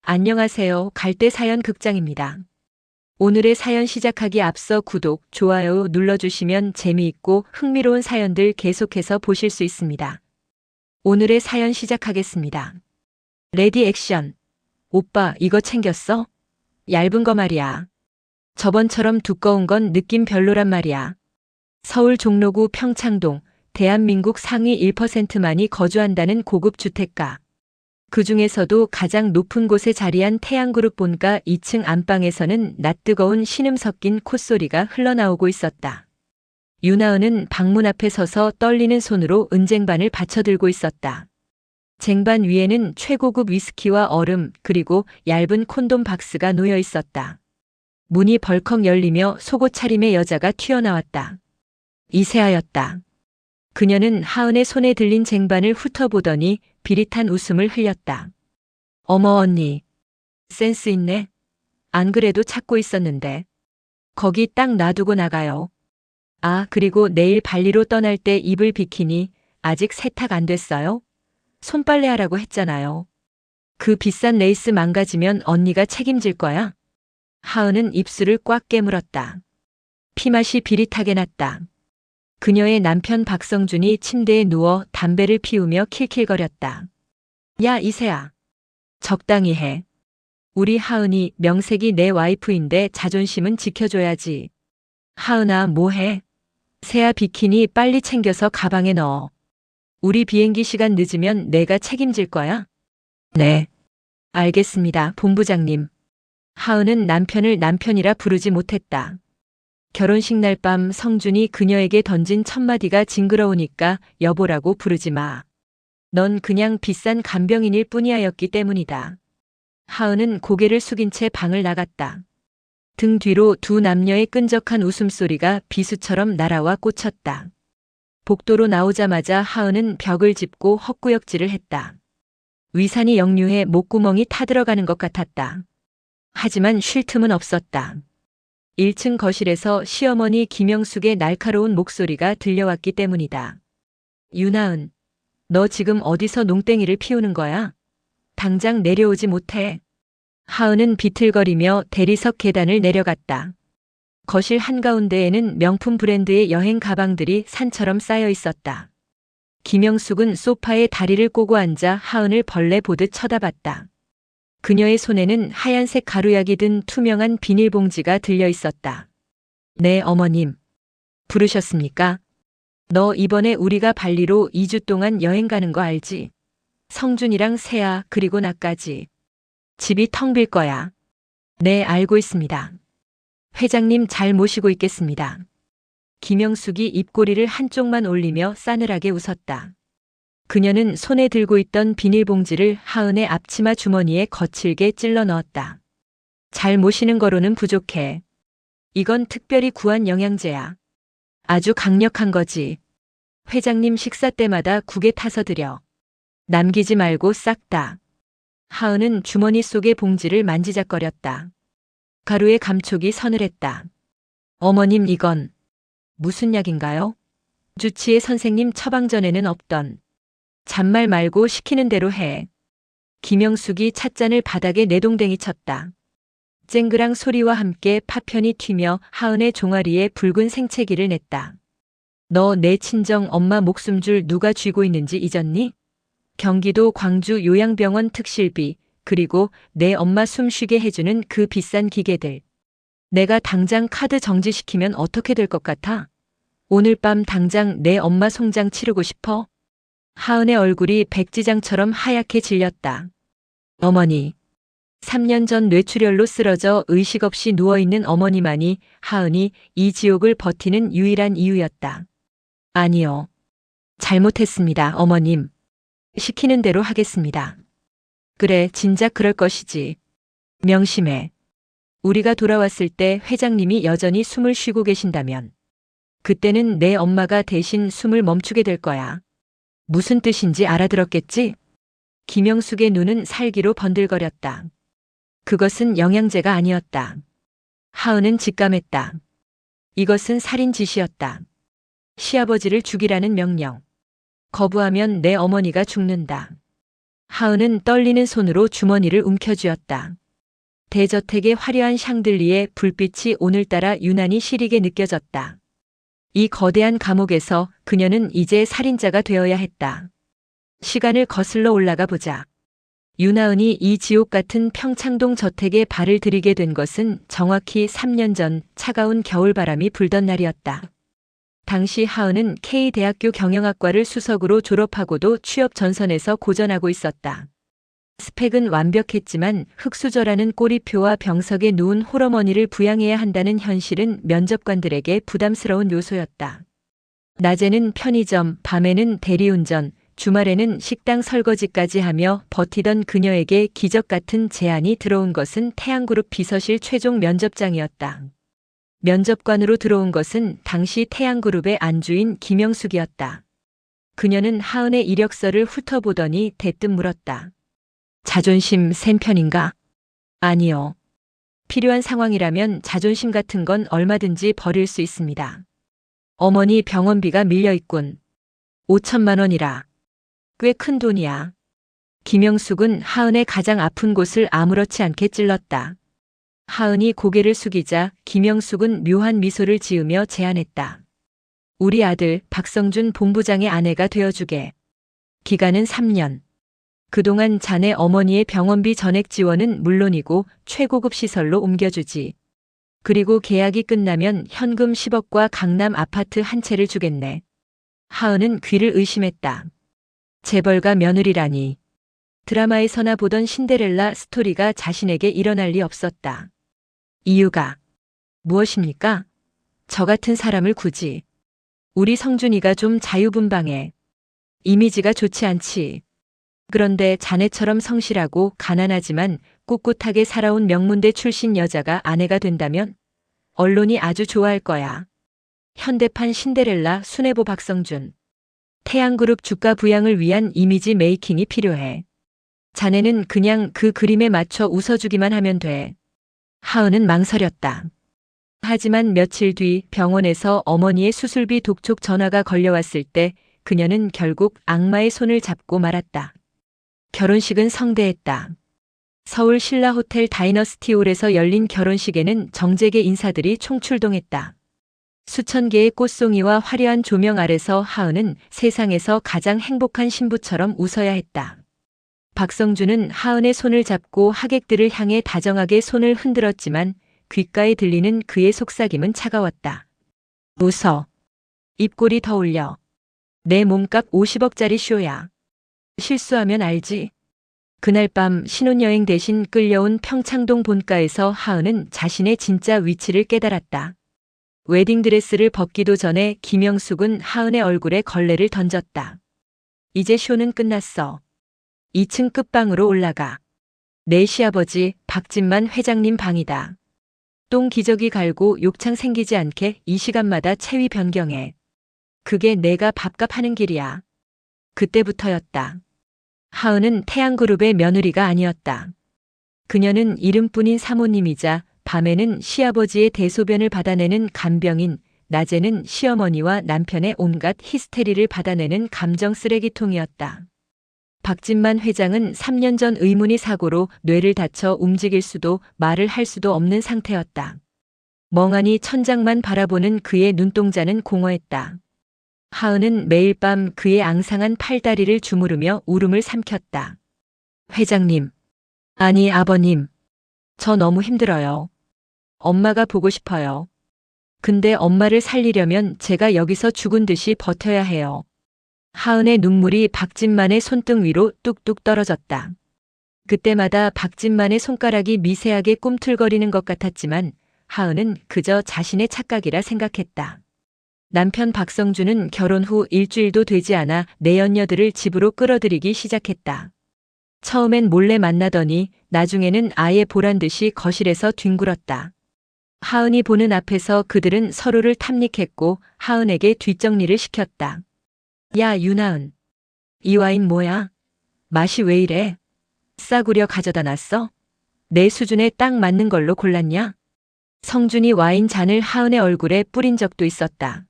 안녕하세요. 갈대사연 극장입니다. 오늘의 사연 시작하기 앞서 구독, 좋아요 눌러주시면 재미있고 흥미로운 사연들 계속해서 보실 수 있습니다. 오늘의 사연 시작하겠습니다. 레디 액션. 오빠, 이거 챙겼어? 얇은 거 말이야. 저번처럼 두꺼운 건 느낌 별로란 말이야. 서울 종로구 평창동, 대한민국 상위 1%만이 거주한다는 고급 주택가. 그 중에서도 가장 높은 곳에 자리한 태양그룹 본가 2층 안방에서는 낯뜨거운 신음 섞인 콧소리가 흘러나오고 있었다. 윤하은은 방문 앞에 서서 떨리는 손으로 은쟁반을 받쳐들고 있었다. 쟁반 위에는 최고급 위스키와 얼음 그리고 얇은 콘돔 박스가 놓여 있었다. 문이 벌컥 열리며 속옷 차림의 여자가 튀어나왔다. 이세아였다. 그녀는 하은의 손에 들린 쟁반을 훑어보더니 비릿한 웃음을 흘렸다. 어머 언니, 센스 있네. 안 그래도 찾고 있었는데. 거기 딱 놔두고 나가요. 아, 그리고 내일 발리로 떠날 때 입을 비키니 아직 세탁 안 됐어요? 손빨래 하라고 했잖아요. 그 비싼 레이스 망가지면 언니가 책임질 거야? 하은은 입술을 꽉 깨물었다. 피맛이 비릿하게 났다. 그녀의 남편 박성준이 침대에 누워 담배를 피우며 킬킬거렸다. 야, 이세아. 적당히 해. 우리 하은이 명색이 내 와이프인데 자존심은 지켜줘야지. 하은아, 뭐해? 세아 비키니 빨리 챙겨서 가방에 넣어. 우리 비행기 시간 늦으면 내가 책임질 거야? 네. 알겠습니다, 본부장님. 하은은 남편을 남편이라 부르지 못했다. 결혼식 날 밤 성준이 그녀에게 던진 첫마디가 징그러우니까 여보라고 부르지 마. 넌 그냥 비싼 간병인일 뿐이야였기 때문이다. 하은은 고개를 숙인 채 방을 나갔다. 등 뒤로 두 남녀의 끈적한 웃음소리가 비수처럼 날아와 꽂혔다. 복도로 나오자마자 하은은 벽을 짚고 헛구역질을 했다. 위산이 역류해 목구멍이 타들어가는 것 같았다. 하지만 쉴 틈은 없었다. 1층 거실에서 시어머니 김영숙의 날카로운 목소리가 들려왔기 때문이다. 윤하은, 너 지금 어디서 농땡이를 피우는 거야? 당장 내려오지 못해. 하은은 비틀거리며 대리석 계단을 내려갔다. 거실 한가운데에는 명품 브랜드의 여행 가방들이 산처럼 쌓여 있었다. 김영숙은 소파에 다리를 꼬고 앉아 하은을 벌레 보듯 쳐다봤다. 그녀의 손에는 하얀색 가루약이 든 투명한 비닐봉지가 들려 있었다. 네, 어머님. 부르셨습니까? 너 이번에 우리가 발리로 2주 동안 여행 가는 거 알지? 성준이랑 세아 그리고 나까지. 집이 텅 빌 거야. 네, 알고 있습니다. 회장님 잘 모시고 있겠습니다. 김영숙이 입꼬리를 한쪽만 올리며 싸늘하게 웃었다. 그녀는 손에 들고 있던 비닐봉지를 하은의 앞치마 주머니에 거칠게 찔러 넣었다. 잘 모시는 거로는 부족해. 이건 특별히 구한 영양제야. 아주 강력한 거지. 회장님 식사 때마다 국에 타서 드려. 남기지 말고 싹 다. 하은은 주머니 속의 봉지를 만지작거렸다. 가루의 감촉이 서늘했다. 어머님, 이건 무슨 약인가요? 주치의 선생님 처방전에는 없던. 잔말 말고 시키는 대로 해. 김영숙이 찻잔을 바닥에 내동댕이 쳤다. 쨍그랑 소리와 함께 파편이 튀며 하은의 종아리에 붉은 생채기를 냈다. 너 내 친정 엄마 목숨 줄 누가 쥐고 있는지 잊었니? 경기도 광주 요양병원 특실비, 그리고 내 엄마 숨 쉬게 해주는 그 비싼 기계들. 내가 당장 카드 정지시키면 어떻게 될 것 같아? 오늘 밤 당장 내 엄마 송장 치르고 싶어? 하은의 얼굴이 백지장처럼 하얗게 질렸다. 어머니. 3년 전 뇌출혈로 쓰러져 의식 없이 누워있는 어머니만이 하은이 이 지옥을 버티는 유일한 이유였다. 아니요. 잘못했습니다, 어머님. 시키는 대로 하겠습니다. 그래, 진작 그럴 것이지. 명심해. 우리가 돌아왔을 때 회장님이 여전히 숨을 쉬고 계신다면 그때는 내 엄마가 대신 숨을 멈추게 될 거야. 무슨 뜻인지 알아들었겠지? 김영숙의 눈은 살기로 번들거렸다. 그것은 영양제가 아니었다. 하은은 직감했다. 이것은 살인 짓이었다. 시아버지를 죽이라는 명령. 거부하면 내 어머니가 죽는다. 하은은 떨리는 손으로 주머니를 움켜쥐었다. 대저택의 화려한 샹들리에 불빛이 오늘따라 유난히 시리게 느껴졌다. 이 거대한 감옥에서 그녀는 이제 살인자가 되어야 했다. 시간을 거슬러 올라가 보자. 윤하은이 이 지옥 같은 평창동 저택에 발을 들이게 된 것은 정확히 3년 전 차가운 겨울바람이 불던 날이었다. 당시 하은은 K대학교 경영학과를 수석으로 졸업하고도 취업 전선에서 고전하고 있었다. 스펙은 완벽했지만 흑수저라는 꼬리표와 병석에 누운 홀어머니를 부양해야 한다는 현실은 면접관들에게 부담스러운 요소였다. 낮에는 편의점, 밤에는 대리운전, 주말에는 식당 설거지까지 하며 버티던 그녀에게 기적 같은 제안이 들어온 것은 태양그룹 비서실 최종 면접장이었다. 면접관으로 들어온 것은 당시 태양그룹의 안주인 김영숙이었다. 그녀는 하은의 이력서를 훑어보더니 대뜸 물었다. 자존심 센 편인가? 아니요. 필요한 상황이라면 자존심 같은 건 얼마든지 버릴 수 있습니다. 어머니 병원비가 밀려 있군. 5천만 원이라. 꽤 큰 돈이야. 김영숙은 하은의 가장 아픈 곳을 아무렇지 않게 찔렀다. 하은이 고개를 숙이자 김영숙은 묘한 미소를 지으며 제안했다. 우리 아들 박성준 본부장의 아내가 되어주게. 기간은 3년. 그동안 자네 어머니의 병원비 전액 지원은 물론이고 최고급 시설로 옮겨주지. 그리고 계약이 끝나면 현금 10억과 강남 아파트 한 채를 주겠네. 하은은 귀를 의심했다. 재벌가 며느리라니. 드라마에서나 보던 신데렐라 스토리가 자신에게 일어날 리 없었다. 이유가 무엇입니까? 저 같은 사람을 굳이. 우리 성준이가 좀 자유분방해. 이미지가 좋지 않지. 그런데 자네처럼 성실하고 가난하지만 꿋꿋하게 살아온 명문대 출신 여자가 아내가 된다면 언론이 아주 좋아할 거야. 현대판 신데렐라 순애보 박성준. 태양그룹 주가 부양을 위한 이미지 메이킹이 필요해. 자네는 그냥 그 그림에 맞춰 웃어주기만 하면 돼. 하은은 망설였다. 하지만 며칠 뒤 병원에서 어머니의 수술비 독촉 전화가 걸려왔을 때 그녀는 결국 악마의 손을 잡고 말았다. 결혼식은 성대했다. 서울 신라호텔 다이너스티홀에서 열린 결혼식에는 정재계 인사들이 총출동했다. 수천 개의 꽃송이와 화려한 조명 아래서 하은은 세상에서 가장 행복한 신부처럼 웃어야 했다. 박성준은 하은의 손을 잡고 하객들을 향해 다정하게 손을 흔들었지만 귓가에 들리는 그의 속삭임은 차가웠다. 웃어. 입꼬리 더 올려. 내 몸값 50억짜리 쇼야. 실수하면 알지. 그날 밤 신혼여행 대신 끌려온 평창동 본가에서 하은은 자신의 진짜 위치를 깨달았다. 웨딩드레스를 벗기도 전에 김영숙은 하은의 얼굴에 걸레를 던졌다. 이제 쇼는 끝났어. 2층 끝방으로 올라가. 내 시아버지 박진만 회장님 방이다. 똥 기저귀 갈고 욕창 생기지 않게 이 시간마다 체위 변경해. 그게 내가 밥값 하는 길이야. 그때부터였다. 하은은 태양그룹의 며느리가 아니었다. 그녀는 이름뿐인 사모님이자 밤에는 시아버지의 대소변을 받아내는 간병인, 낮에는 시어머니와 남편의 온갖 히스테리를 받아내는 감정 쓰레기통이었다. 박진만 회장은 3년 전 의문의 사고로 뇌를 다쳐 움직일 수도 말을 할 수도 없는 상태였다. 멍하니 천장만 바라보는 그의 눈동자는 공허했다. 하은은 매일 밤 그의 앙상한 팔다리를 주무르며 울음을 삼켰다. 회장님. 아니 아버님. 저 너무 힘들어요. 엄마가 보고 싶어요. 근데 엄마를 살리려면 제가 여기서 죽은 듯이 버텨야 해요. 하은의 눈물이 박진만의 손등 위로 뚝뚝 떨어졌다. 그때마다 박진만의 손가락이 미세하게 꿈틀거리는 것 같았지만 하은은 그저 자신의 착각이라 생각했다. 남편 박성준은 결혼 후 일주일도 되지 않아 내연녀들을 집으로 끌어들이기 시작했다. 처음엔 몰래 만나더니 나중에는 아예 보란 듯이 거실에서 뒹굴었다. 하은이 보는 앞에서 그들은 서로를 탐닉했고 하은에게 뒷정리를 시켰다. 야 윤하은. 이 와인 뭐야? 맛이 왜 이래? 싸구려 가져다 놨어? 내 수준에 딱 맞는 걸로 골랐냐? 성준이 와인 잔을 하은의 얼굴에 뿌린 적도 있었다.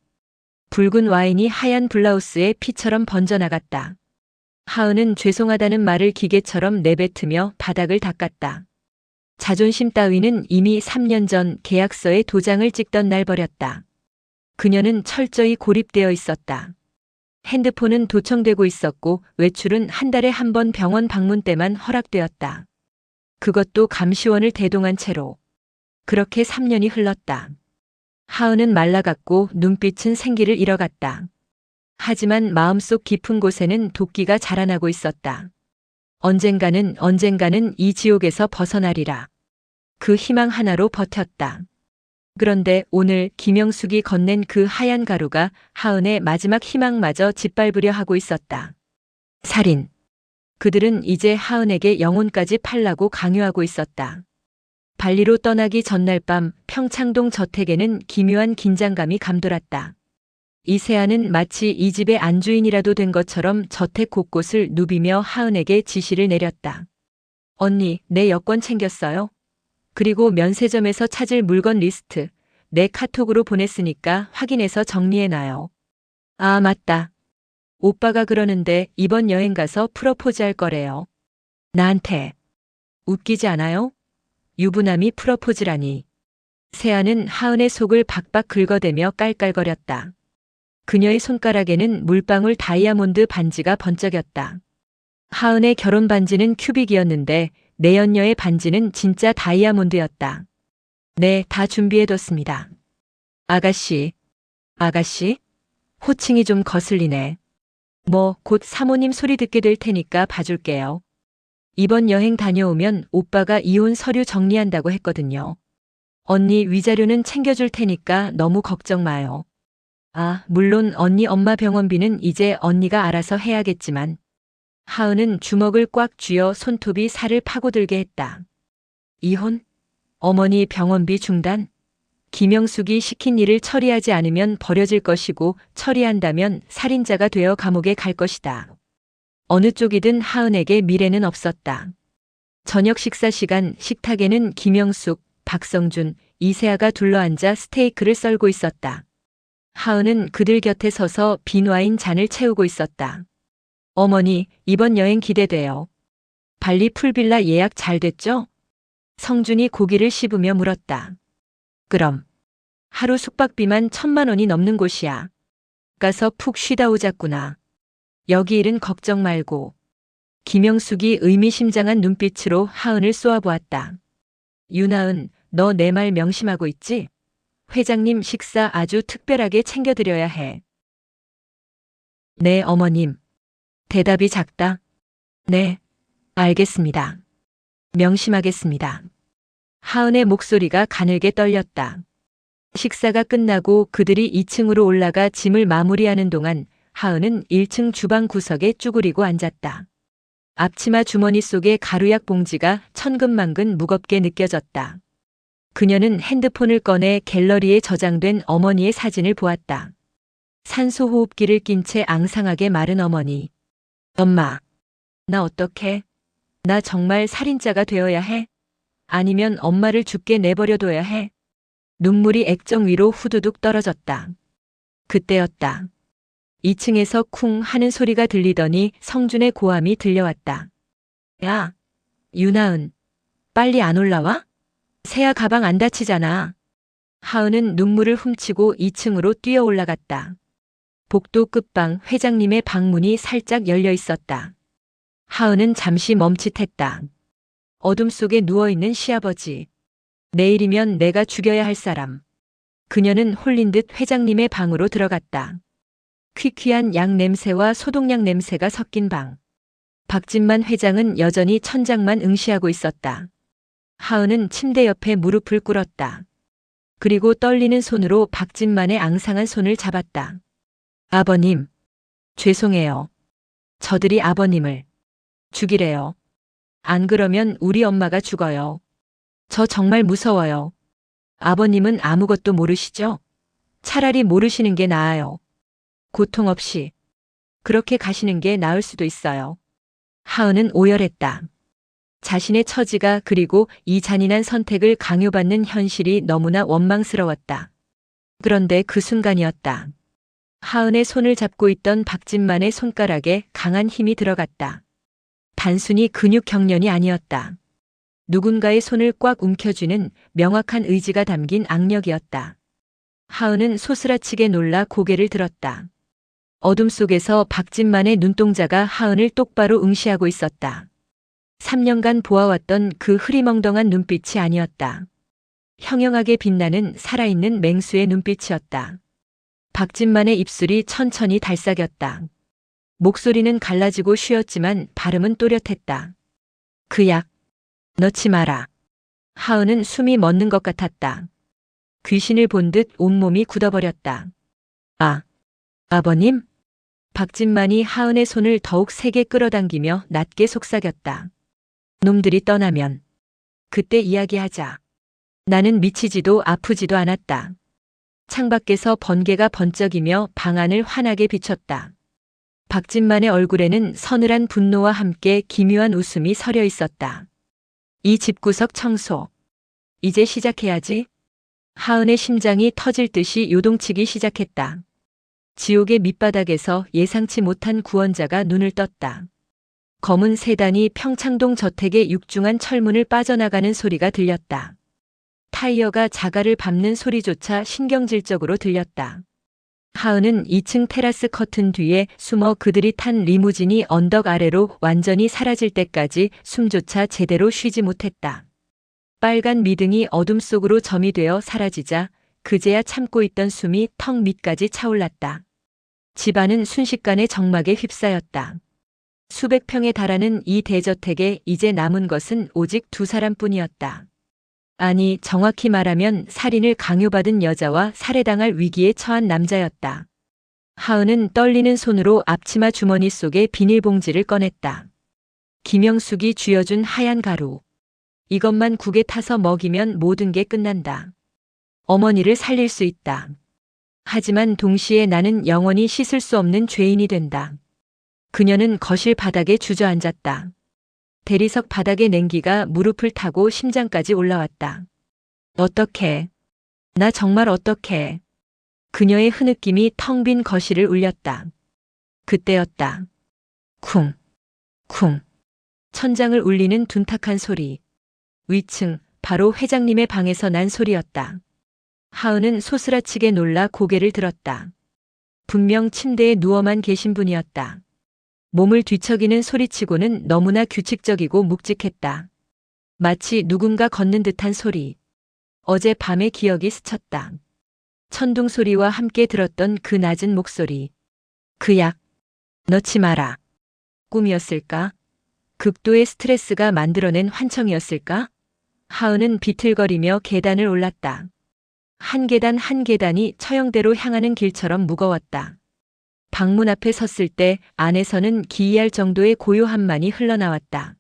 붉은 와인이 하얀 블라우스에 피처럼 번져나갔다. 하은은 죄송하다는 말을 기계처럼 내뱉으며 바닥을 닦았다. 자존심 따위는 이미 3년 전 계약서에 도장을 찍던 날 버렸다. 그녀는 철저히 고립되어 있었다. 핸드폰은 도청되고 있었고 외출은 한 달에 한 번 병원 방문 때만 허락되었다. 그것도 감시원을 대동한 채로. 그렇게 3년이 흘렀다. 하은은 말라갔고 눈빛은 생기를 잃어갔다. 하지만 마음속 깊은 곳에는 도끼가 자라나고 있었다. 언젠가는 이 지옥에서 벗어나리라. 그 희망 하나로 버텼다. 그런데 오늘 김영숙이 건넨 그 하얀 가루가 하은의 마지막 희망마저 짓밟으려 하고 있었다. 살인. 그들은 이제 하은에게 영혼까지 팔라고 강요하고 있었다. 발리로 떠나기 전날 밤 평창동 저택에는 기묘한 긴장감이 감돌았다. 이세아는 마치 이 집의 안주인이라도 된 것처럼 저택 곳곳을 누비며 하은에게 지시를 내렸다. 언니, 내 여권 챙겼어요? 그리고 면세점에서 찾을 물건 리스트, 내 카톡으로 보냈으니까 확인해서 정리해놔요. 아, 맞다. 오빠가 그러는데 이번 여행 가서 프러포즈 할 거래요. 나한테. 웃기지 않아요? 유부남이 프러포즈라니. 세아는 하은의 속을 박박 긁어대며 깔깔거렸다. 그녀의 손가락에는 물방울 다이아몬드 반지가 번쩍였다. 하은의 결혼 반지는 큐빅이었는데 내연녀의 반지는 진짜 다이아몬드였다. 네, 다 준비해뒀습니다. 아가씨. 아가씨? 호칭이 좀 거슬리네. 곧 사모님 소리 듣게 될 테니까 봐줄게요. 이번 여행 다녀오면 오빠가 이혼 서류 정리한다고 했거든요. 언니 위자료는 챙겨줄 테니까 너무 걱정 마요. 아, 물론 언니 엄마 병원비는 이제 언니가 알아서 해야겠지만. 하은은 주먹을 꽉 쥐어 손톱이 살을 파고들게 했다. 이혼? 어머니 병원비 중단? 김영숙이 시킨 일을 처리하지 않으면 버려질 것이고 처리한다면 살인자가 되어 감옥에 갈 것이다. 어느 쪽이든 하은에게 미래는 없었다. 저녁 식사 시간 식탁에는 김영숙, 박성준, 이세아가 둘러앉아 스테이크를 썰고 있었다. 하은은 그들 곁에 서서 빈 와인 잔을 채우고 있었다. 어머니, 이번 여행 기대돼요. 발리 풀빌라 예약 잘 됐죠? 성준이 고기를 씹으며 물었다. 그럼. 하루 숙박비만 1,000만 원이 넘는 곳이야. 가서 푹 쉬다 오자꾸나. 여기 일은 걱정 말고. 김영숙이 의미심장한 눈빛으로 하은을 쏘아보았다. 유나은, 너 내 말 명심하고 있지? 회장님 식사 아주 특별하게 챙겨드려야 해. 네, 어머님. 대답이 작다. 네, 알겠습니다. 명심하겠습니다. 하은의 목소리가 가늘게 떨렸다. 식사가 끝나고 그들이 2층으로 올라가 짐을 마무리하는 동안 하은은 1층 주방 구석에 쭈그리고 앉았다. 앞치마 주머니 속에 가루약 봉지가 천근만근 무겁게 느껴졌다. 그녀는 핸드폰을 꺼내 갤러리에 저장된 어머니의 사진을 보았다. 산소호흡기를 낀 채 앙상하게 마른 어머니. 엄마, 나 어떡해? 나 정말 살인자가 되어야 해? 아니면 엄마를 죽게 내버려둬야 해? 눈물이 액정 위로 후두둑 떨어졌다. 그때였다. 2층에서 쿵 하는 소리가 들리더니 성준의 고함이 들려왔다. 야, 유나은, 빨리 안 올라와? 세아 가방 안 다치잖아. 하은은 눈물을 훔치고 2층으로 뛰어 올라갔다. 복도 끝방 회장님의 방문이 살짝 열려 있었다. 하은은 잠시 멈칫했다. 어둠 속에 누워있는 시아버지. 내일이면 내가 죽여야 할 사람. 그녀는 홀린 듯 회장님의 방으로 들어갔다. 퀴퀴한 양 냄새와 소독약 냄새가 섞인 방. 박진만 회장은 여전히 천장만 응시하고 있었다. 하은은 침대 옆에 무릎을 꿇었다. 그리고 떨리는 손으로 박진만의 앙상한 손을 잡았다. 아버님, 죄송해요. 저들이 아버님을 죽이래요. 안 그러면 우리 엄마가 죽어요. 저 정말 무서워요. 아버님은 아무것도 모르시죠? 차라리 모르시는 게 나아요. 고통 없이. 그렇게 가시는 게 나을 수도 있어요. 하은은 오열했다. 자신의 처지가 그리고 이 잔인한 선택을 강요받는 현실이 너무나 원망스러웠다. 그런데 그 순간이었다. 하은의 손을 잡고 있던 박진만의 손가락에 강한 힘이 들어갔다. 단순히 근육 경련이 아니었다. 누군가의 손을 꽉 움켜쥐는 명확한 의지가 담긴 악력이었다. 하은은 소스라치게 놀라 고개를 들었다. 어둠 속에서 박진만의 눈동자가 하은을 똑바로 응시하고 있었다. 3년간 보아왔던 그 흐리멍덩한 눈빛이 아니었다. 형형하게 빛나는 살아있는 맹수의 눈빛이었다. 박진만의 입술이 천천히 달싹였다. 목소리는 갈라지고 쉬었지만 발음은 또렷했다. 그 약, 넣지 마라. 하은은 숨이 멎는 것 같았다. 귀신을 본 듯 온몸이 굳어버렸다. 아, 아버님? 박진만이 하은의 손을 더욱 세게 끌어당기며 낮게 속삭였다. 놈들이 떠나면 그때 이야기하자. 나는 미치지도 아프지도 않았다. 창밖에서 번개가 번쩍이며 방 안을 환하게 비췄다. 박진만의 얼굴에는 서늘한 분노와 함께 기묘한 웃음이 서려 있었다. 이 집구석 청소. 이제 시작해야지. 하은의 심장이 터질 듯이 요동치기 시작했다. 지옥의 밑바닥에서 예상치 못한 구원자가 눈을 떴다. 검은 세단이 평창동 저택의 육중한 철문을 빠져나가는 소리가 들렸다. 타이어가 자갈을 밟는 소리조차 신경질적으로 들렸다. 하은은 2층 테라스 커튼 뒤에 숨어 그들이 탄 리무진이 언덕 아래로 완전히 사라질 때까지 숨조차 제대로 쉬지 못했다. 빨간 미등이 어둠 속으로 점이 되어 사라지자 그제야 참고 있던 숨이 턱 밑까지 차올랐다. 집안은 순식간에 정막에 휩싸였다. 수백 평에 달하는 이 대저택에 이제 남은 것은 오직 두 사람뿐이었다. 아니, 정확히 말하면 살인을 강요받은 여자와 살해당할 위기에 처한 남자였다. 하은은 떨리는 손으로 앞치마 주머니 속에 비닐봉지를 꺼냈다. 김영숙이 쥐어준 하얀 가루. 이것만 국에 타서 먹이면 모든 게 끝난다. 어머니를 살릴 수 있다. 하지만 동시에 나는 영원히 씻을 수 없는 죄인이 된다. 그녀는 거실 바닥에 주저앉았다. 대리석 바닥의 냉기가 무릎을 타고 심장까지 올라왔다. 어떡해. 나 정말 어떡해. 그녀의 흐느낌이 텅 빈 거실을 울렸다. 그때였다. 쿵, 쿵. 천장을 울리는 둔탁한 소리. 위층, 바로 회장님의 방에서 난 소리였다. 하은은 소스라치게 놀라 고개를 들었다. 분명 침대에 누워만 계신 분이었다. 몸을 뒤척이는 소리치고는 너무나 규칙적이고 묵직했다. 마치 누군가 걷는 듯한 소리. 어제 밤의 기억이 스쳤다. 천둥 소리와 함께 들었던 그 낮은 목소리. 그 약, 넣지 마라. 꿈이었을까? 극도의 스트레스가 만들어낸 환청이었을까? 하은은 비틀거리며 계단을 올랐다. 한 계단 한 계단이 처형대로 향하는 길처럼 무거웠다. 방문 앞에 섰을 때 안에서는 기이할 정도의 고요함만이 흘러나왔다.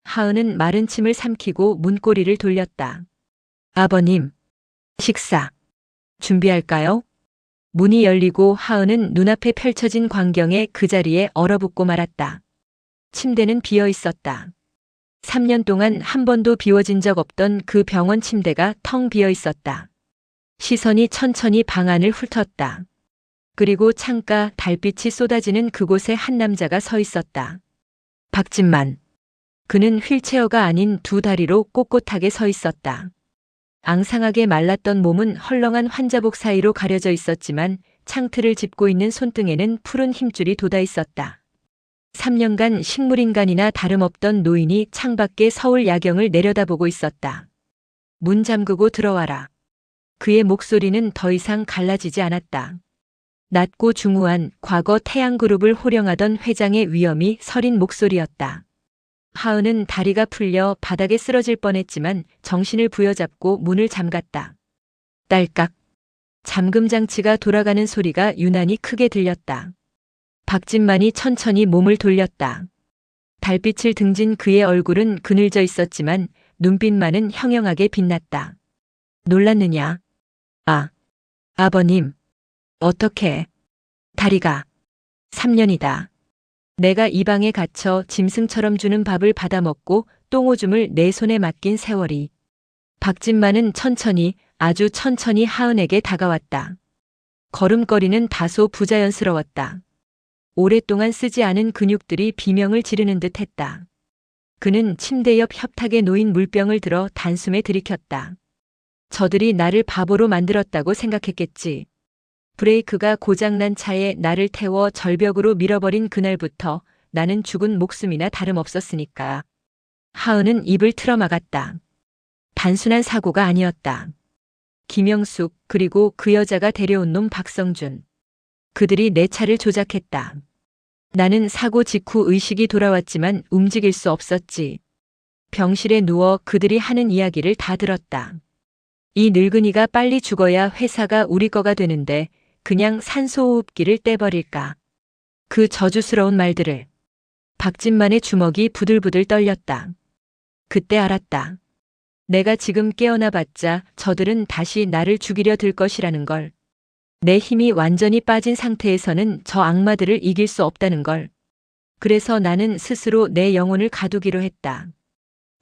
하은은 마른 침을 삼키고 문고리를 돌렸다. 아버님, 식사 준비할까요? 문이 열리고 하은은 눈앞에 펼쳐진 광경에 그 자리에 얼어붙고 말았다. 침대는 비어 있었다. 3년 동안 한 번도 비워진 적 없던 그 병원 침대가 텅 비어 있었다. 시선이 천천히 방 안을 훑었다. 그리고 창가 달빛이 쏟아지는 그곳에 한 남자가 서 있었다. 박진만. 그는 휠체어가 아닌 두 다리로 꼿꼿하게 서 있었다. 앙상하게 말랐던 몸은 헐렁한 환자복 사이로 가려져 있었지만 창틀을 짚고 있는 손등에는 푸른 힘줄이 돋아 있었다. 3년간 식물인간이나 다름없던 노인이 창밖의 서울 야경을 내려다보고 있었다. 문 잠그고 들어와라. 그의 목소리는 더 이상 갈라지지 않았다. 낮고 중후한 과거 태양그룹을 호령하던 회장의 위엄이 서린 목소리였다. 하은은 다리가 풀려 바닥에 쓰러질 뻔했지만 정신을 부여잡고 문을 잠갔다. 딸깍. 잠금 장치가 돌아가는 소리가 유난히 크게 들렸다. 박진만이 천천히 몸을 돌렸다. 달빛을 등진 그의 얼굴은 그늘져 있었지만 눈빛만은 형형하게 빛났다. 놀랐느냐? 아, 아버님. 어떻게? 다리가 3년이다. 내가 이 방에 갇혀 짐승처럼 주는 밥을 받아먹고 똥오줌을 내 손에 맡긴 세월이. 박진만은 천천히, 아주 천천히 하은에게 다가왔다. 걸음걸이는 다소 부자연스러웠다. 오랫동안 쓰지 않은 근육들이 비명을 지르는 듯 했다. 그는 침대 옆 협탁에 놓인 물병을 들어 단숨에 들이켰다. 저들이 나를 바보로 만들었다고 생각했겠지. 브레이크가 고장난 차에 나를 태워 절벽으로 밀어버린 그날부터 나는 죽은 목숨이나 다름없었으니까. 하은은 입을 틀어막았다. 단순한 사고가 아니었다. 김영숙 그리고 그 여자가 데려온 놈 박성준. 그들이 내 차를 조작했다. 나는 사고 직후 의식이 돌아왔지만 움직일 수 없었지. 병실에 누워 그들이 하는 이야기를 다 들었다. 이 늙은이가 빨리 죽어야 회사가 우리 거가 되는데 그냥 산소호흡기를 떼버릴까. 그 저주스러운 말들을. 박진만의 주먹이 부들부들 떨렸다. 그때 알았다. 내가 지금 깨어나 봤자 저들은 다시 나를 죽이려 들 것이라는 걸. 내 힘이 완전히 빠진 상태에서는 저 악마들을 이길 수 없다는 걸. 그래서 나는 스스로 내 영혼을 가두기로 했다.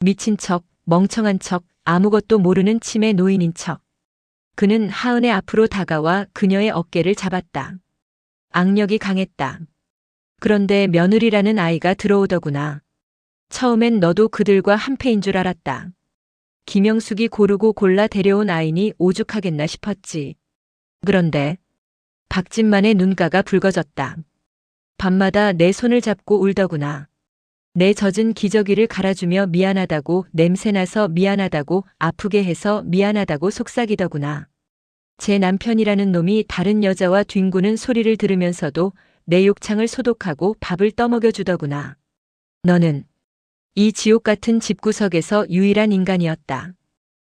미친 척, 멍청한 척, 아무것도 모르는 치매 노인인 척. 그는 하은의 앞으로 다가와 그녀의 어깨를 잡았다. 악력이 강했다. 그런데 며느리라는 아이가 들어오더구나. 처음엔 너도 그들과 한패인 줄 알았다. 김영숙이 고르고 골라 데려온 아이니 오죽하겠나 싶었지. 그런데 박진만의 눈가가 붉어졌다. 밤마다 내 손을 잡고 울더구나. 내 젖은 기저귀를 갈아주며 미안하다고, 냄새나서 미안하다고, 아프게 해서 미안하다고 속삭이더구나. 제 남편이라는 놈이 다른 여자와 뒹구는 소리를 들으면서도 내 욕창을 소독하고 밥을 떠먹여 주더구나. 너는 이 지옥 같은 집구석에서 유일한 인간이었다.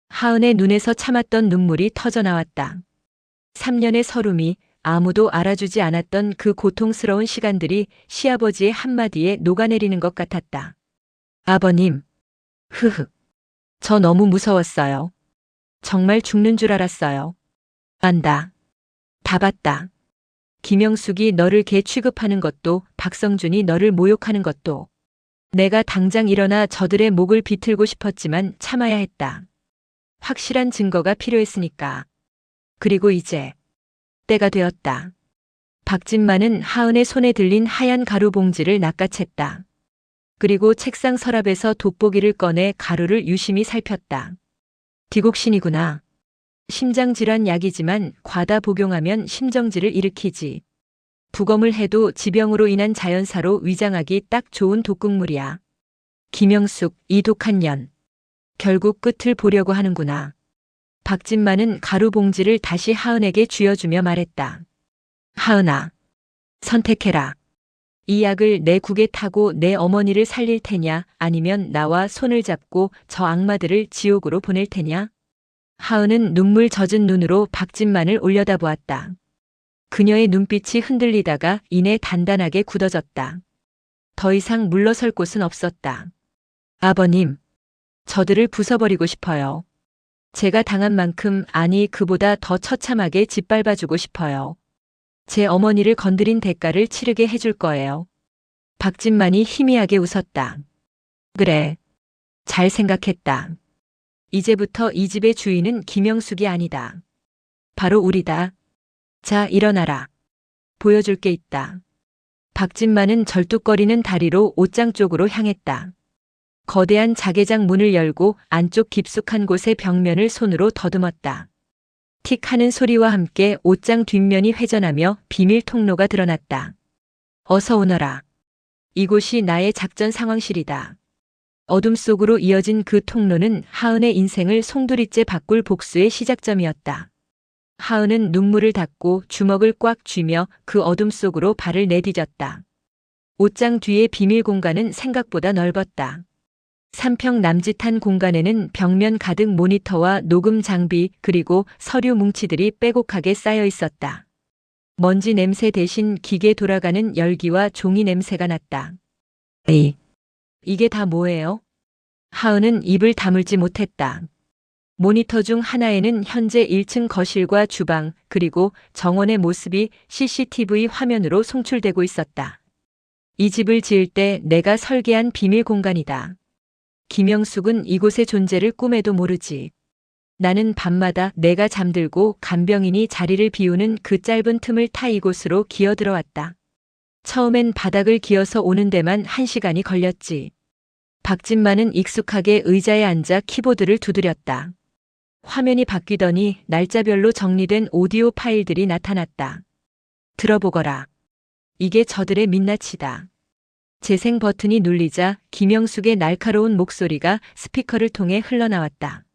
하은의 눈에서 참았던 눈물이 터져 나왔다. 3년의 서름이 아무도 알아주지 않았던 그 고통스러운 시간들이 시아버지의 한마디에 녹아내리는 것 같았다. 아버님. 흐흐. 저 너무 무서웠어요. 정말 죽는 줄 알았어요. 안다. 다 봤다. 김영숙이 너를 개 취급하는 것도, 박성준이 너를 모욕하는 것도. 내가 당장 일어나 저들의 목을 비틀고 싶었지만 참아야 했다. 확실한 증거가 필요했으니까. 그리고 이제 때가 되었다. 박진만은 하은의 손에 들린 하얀 가루 봉지를 낚아챘다. 그리고 책상 서랍에서 돋보기를 꺼내 가루를 유심히 살폈다. 디곡신이구나. 심장질환 약이지만 과다 복용하면 심정지를 일으키지. 부검을 해도 지병으로 인한 자연사로 위장하기 딱 좋은 독극물이야. 김영숙, 이 독한 년. 결국 끝을 보려고 하는구나. 박진만은 가루 봉지를 다시 하은에게 쥐어주며 말했다. 하은아, 선택해라. 이 약을 내 국에 타고 내 어머니를 살릴 테냐, 아니면 나와 손을 잡고 저 악마들을 지옥으로 보낼 테냐? 하은은 눈물 젖은 눈으로 박진만을 올려다보았다. 그녀의 눈빛이 흔들리다가 이내 단단하게 굳어졌다. 더 이상 물러설 곳은 없었다. 아버님, 저들을 부숴버리고 싶어요. 제가 당한 만큼, 아니 그보다 더 처참하게 짓밟아주고 싶어요. 제 어머니를 건드린 대가를 치르게 해줄 거예요. 박진만이 희미하게 웃었다. 그래, 잘 생각했다. 이제부터 이 집의 주인은 김영숙이 아니다. 바로 우리다. 자, 일어나라. 보여줄 게 있다. 박진만은 절뚝거리는 다리로 옷장 쪽으로 향했다. 거대한 자개장 문을 열고 안쪽 깊숙한 곳의 벽면을 손으로 더듬었다. 틱 하는 소리와 함께 옷장 뒷면이 회전하며 비밀 통로가 드러났다. 어서 오너라. 이곳이 나의 작전 상황실이다. 어둠 속으로 이어진 그 통로는 하은의 인생을 송두리째 바꿀 복수의 시작점이었다. 하은은 눈물을 닦고 주먹을 꽉 쥐며 그 어둠 속으로 발을 내디뎠다. 옷장 뒤의 비밀 공간은 생각보다 넓었다. 3평 남짓한 공간에는 벽면 가득 모니터와 녹음 장비 그리고 서류 뭉치들이 빼곡하게 쌓여 있었다. 먼지 냄새 대신 기계 돌아가는 열기와 종이 냄새가 났다. 에이, 이게 다 뭐예요? 하은은 입을 다물지 못했다. 모니터 중 하나에는 현재 1층 거실과 주방 그리고 정원의 모습이 CCTV 화면으로 송출되고 있었다. 이 집을 지을 때 내가 설계한 비밀 공간이다. 김영숙은 이곳의 존재를 꿈에도 모르지. 나는 밤마다 내가 잠들고 간병인이 자리를 비우는 그 짧은 틈을 타 이곳으로 기어들어왔다. 처음엔 바닥을 기어서 오는 데만 1시간이 걸렸지. 박진만은 익숙하게 의자에 앉아 키보드를 두드렸다. 화면이 바뀌더니 날짜별로 정리된 오디오 파일들이 나타났다. 들어보거라. 이게 저들의 민낯이다. 재생 버튼이 눌리자 김영숙의 날카로운 목소리가 스피커를 통해 흘러나왔다.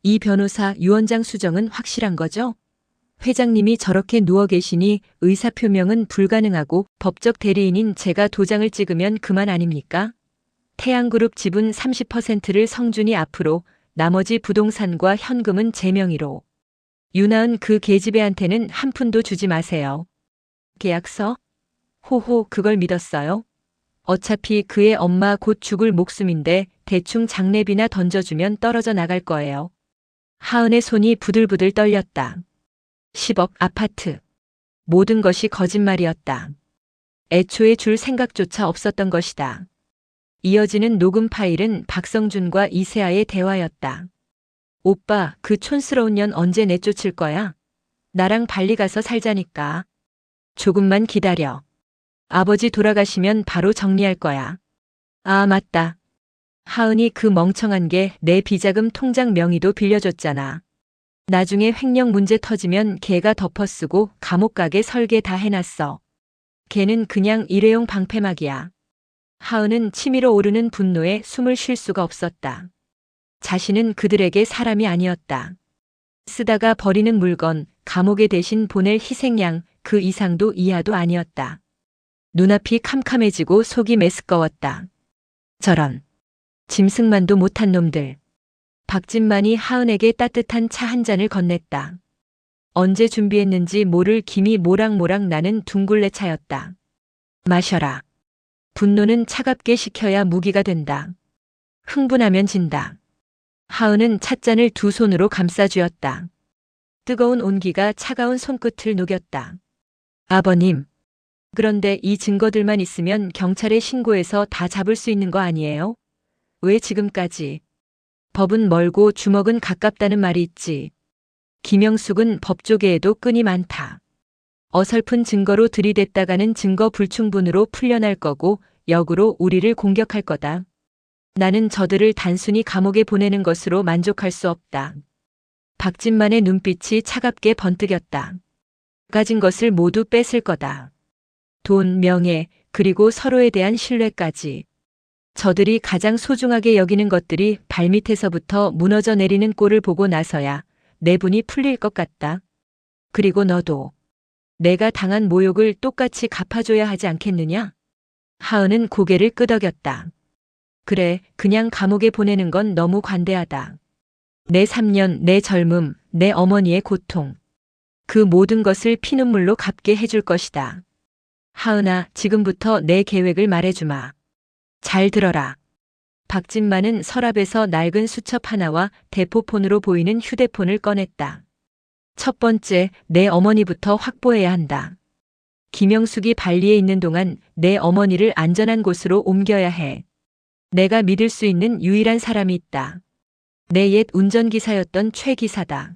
이 변호사 유원장 수정은 확실한 거죠? 회장님이 저렇게 누워 계시니 의사표명은 불가능하고 법적 대리인인 제가 도장을 찍으면 그만 아닙니까? 태양그룹 지분 30%를 성준이 앞으로, 나머지 부동산과 현금은 제 명의로. 유나은 그 계집애한테는 한 푼도 주지 마세요. 계약서? 호호, 그걸 믿었어요? 어차피 그의 엄마 곧 죽을 목숨인데 대충 장례비나 던져주면 떨어져 나갈 거예요. 하은의 손이 부들부들 떨렸다. 10억 아파트. 모든 것이 거짓말이었다. 애초에 줄 생각조차 없었던 것이다. 이어지는 녹음 파일은 박성준과 이세아의 대화였다. 오빠, 그 촌스러운 년 언제 내쫓을 거야? 나랑 발리 가서 살자니까. 조금만 기다려. 아버지 돌아가시면 바로 정리할 거야. 아, 맞다. 하은이 그 멍청한 게 내 비자금 통장 명의도 빌려줬잖아. 나중에 횡령 문제 터지면 걔가 덮어쓰고 감옥 가게 설계 다 해놨어. 걔는 그냥 일회용 방패막이야. 하은은 치밀어 오르는 분노에 숨을 쉴 수가 없었다. 자신은 그들에게 사람이 아니었다. 쓰다가 버리는 물건, 감옥에 대신 보낼 희생양, 그 이상도 이하도 아니었다. 눈앞이 캄캄해지고 속이 메스꺼웠다. 저런. 짐승만도 못한 놈들. 박진만이 하은에게 따뜻한 차 한 잔을 건넸다. 언제 준비했는지 모를 김이 모락모락 나는 둥글레 차였다. 마셔라. 분노는 차갑게 식혀야 무기가 된다. 흥분하면 진다. 하은은 찻잔을 두 손으로 감싸쥐었다. 뜨거운 온기가 차가운 손끝을 녹였다. 아버님. 그런데 이 증거들만 있으면 경찰에 신고해서 다 잡을 수 있는 거 아니에요? 왜 지금까지? 법은 멀고 주먹은 가깝다는 말이 있지. 김영숙은 법조계에도 끈이 많다. 어설픈 증거로 들이댔다가는 증거 불충분으로 풀려날 거고 역으로 우리를 공격할 거다. 나는 저들을 단순히 감옥에 보내는 것으로 만족할 수 없다. 박진만의 눈빛이 차갑게 번뜩였다. 가진 것을 모두 뺏을 거다. 돈, 명예, 그리고 서로에 대한 신뢰까지. 저들이 가장 소중하게 여기는 것들이 발밑에서부터 무너져 내리는 꼴을 보고 나서야 내 분이 풀릴 것 같다. 그리고 너도 내가 당한 모욕을 똑같이 갚아줘야 하지 않겠느냐? 하은은 고개를 끄덕였다. 그래, 그냥 감옥에 보내는 건 너무 관대하다. 내 3년, 내 젊음, 내 어머니의 고통. 그 모든 것을 피눈물로 갚게 해줄 것이다. 하은아, 지금부터 내 계획을 말해주마. 잘 들어라. 박진만은 서랍에서 낡은 수첩 하나와 대포폰으로 보이는 휴대폰을 꺼냈다. 첫 번째, 내 어머니부터 확보해야 한다. 김영숙이 발리에 있는 동안 내 어머니를 안전한 곳으로 옮겨야 해. 내가 믿을 수 있는 유일한 사람이 있다. 내 옛 운전기사였던 최 기사다.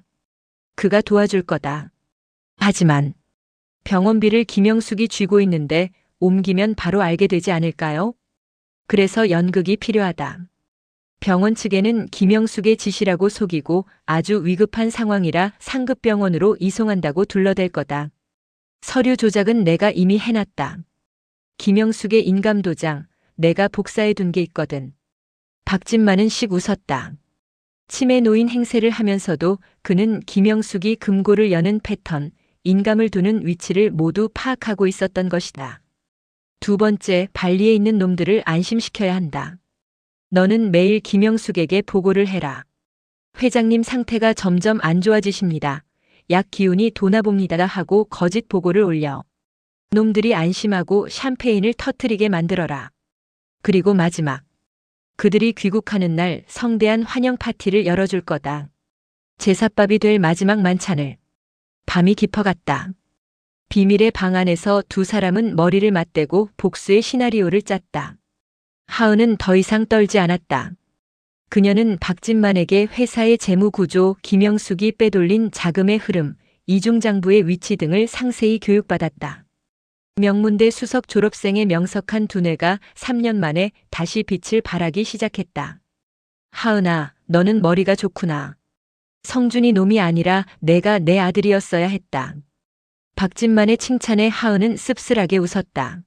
그가 도와줄 거다. 하지만 병원비를 김영숙이 쥐고 있는데 옮기면 바로 알게 되지 않을까요? 그래서 연극이 필요하다. 병원 측에는 김영숙의 지시라고 속이고 아주 위급한 상황이라 상급병원으로 이송한다고 둘러댈 거다. 서류 조작은 내가 이미 해놨다. 김영숙의 인감도장, 내가 복사해 둔 게 있거든. 박진만은 씩 웃었다. 치매 노인 행세를 하면서도 그는 김영숙이 금고를 여는 패턴, 인감을 두는 위치를 모두 파악하고 있었던 것이다. 두 번째, 발리에 있는 놈들을 안심시켜야 한다. 너는 매일 김영숙에게 보고를 해라. 회장님 상태가 점점 안 좋아지십니다. 약 기운이 도나 봅니다 하고 거짓 보고를 올려. 놈들이 안심하고 샴페인을 터뜨리게 만들어라. 그리고 마지막. 그들이 귀국하는 날 성대한 환영 파티를 열어줄 거다. 제삿밥이 될 마지막 만찬을. 밤이 깊어갔다. 비밀의 방 안에서 두 사람은 머리를 맞대고 복수의 시나리오를 짰다. 하은은 더 이상 떨지 않았다. 그녀는 박진만에게 회사의 재무 구조, 김영숙이 빼돌린 자금의 흐름, 이중장부의 위치 등을 상세히 교육받았다. 명문대 수석 졸업생의 명석한 두뇌가 3년 만에 다시 빛을 발하기 시작했다. 하은아, 너는 머리가 좋구나. 성준이 놈이 아니라 내가 내 아들이었어야 했다. 박진만의 칭찬에 하은은 씁쓸하게 웃었다.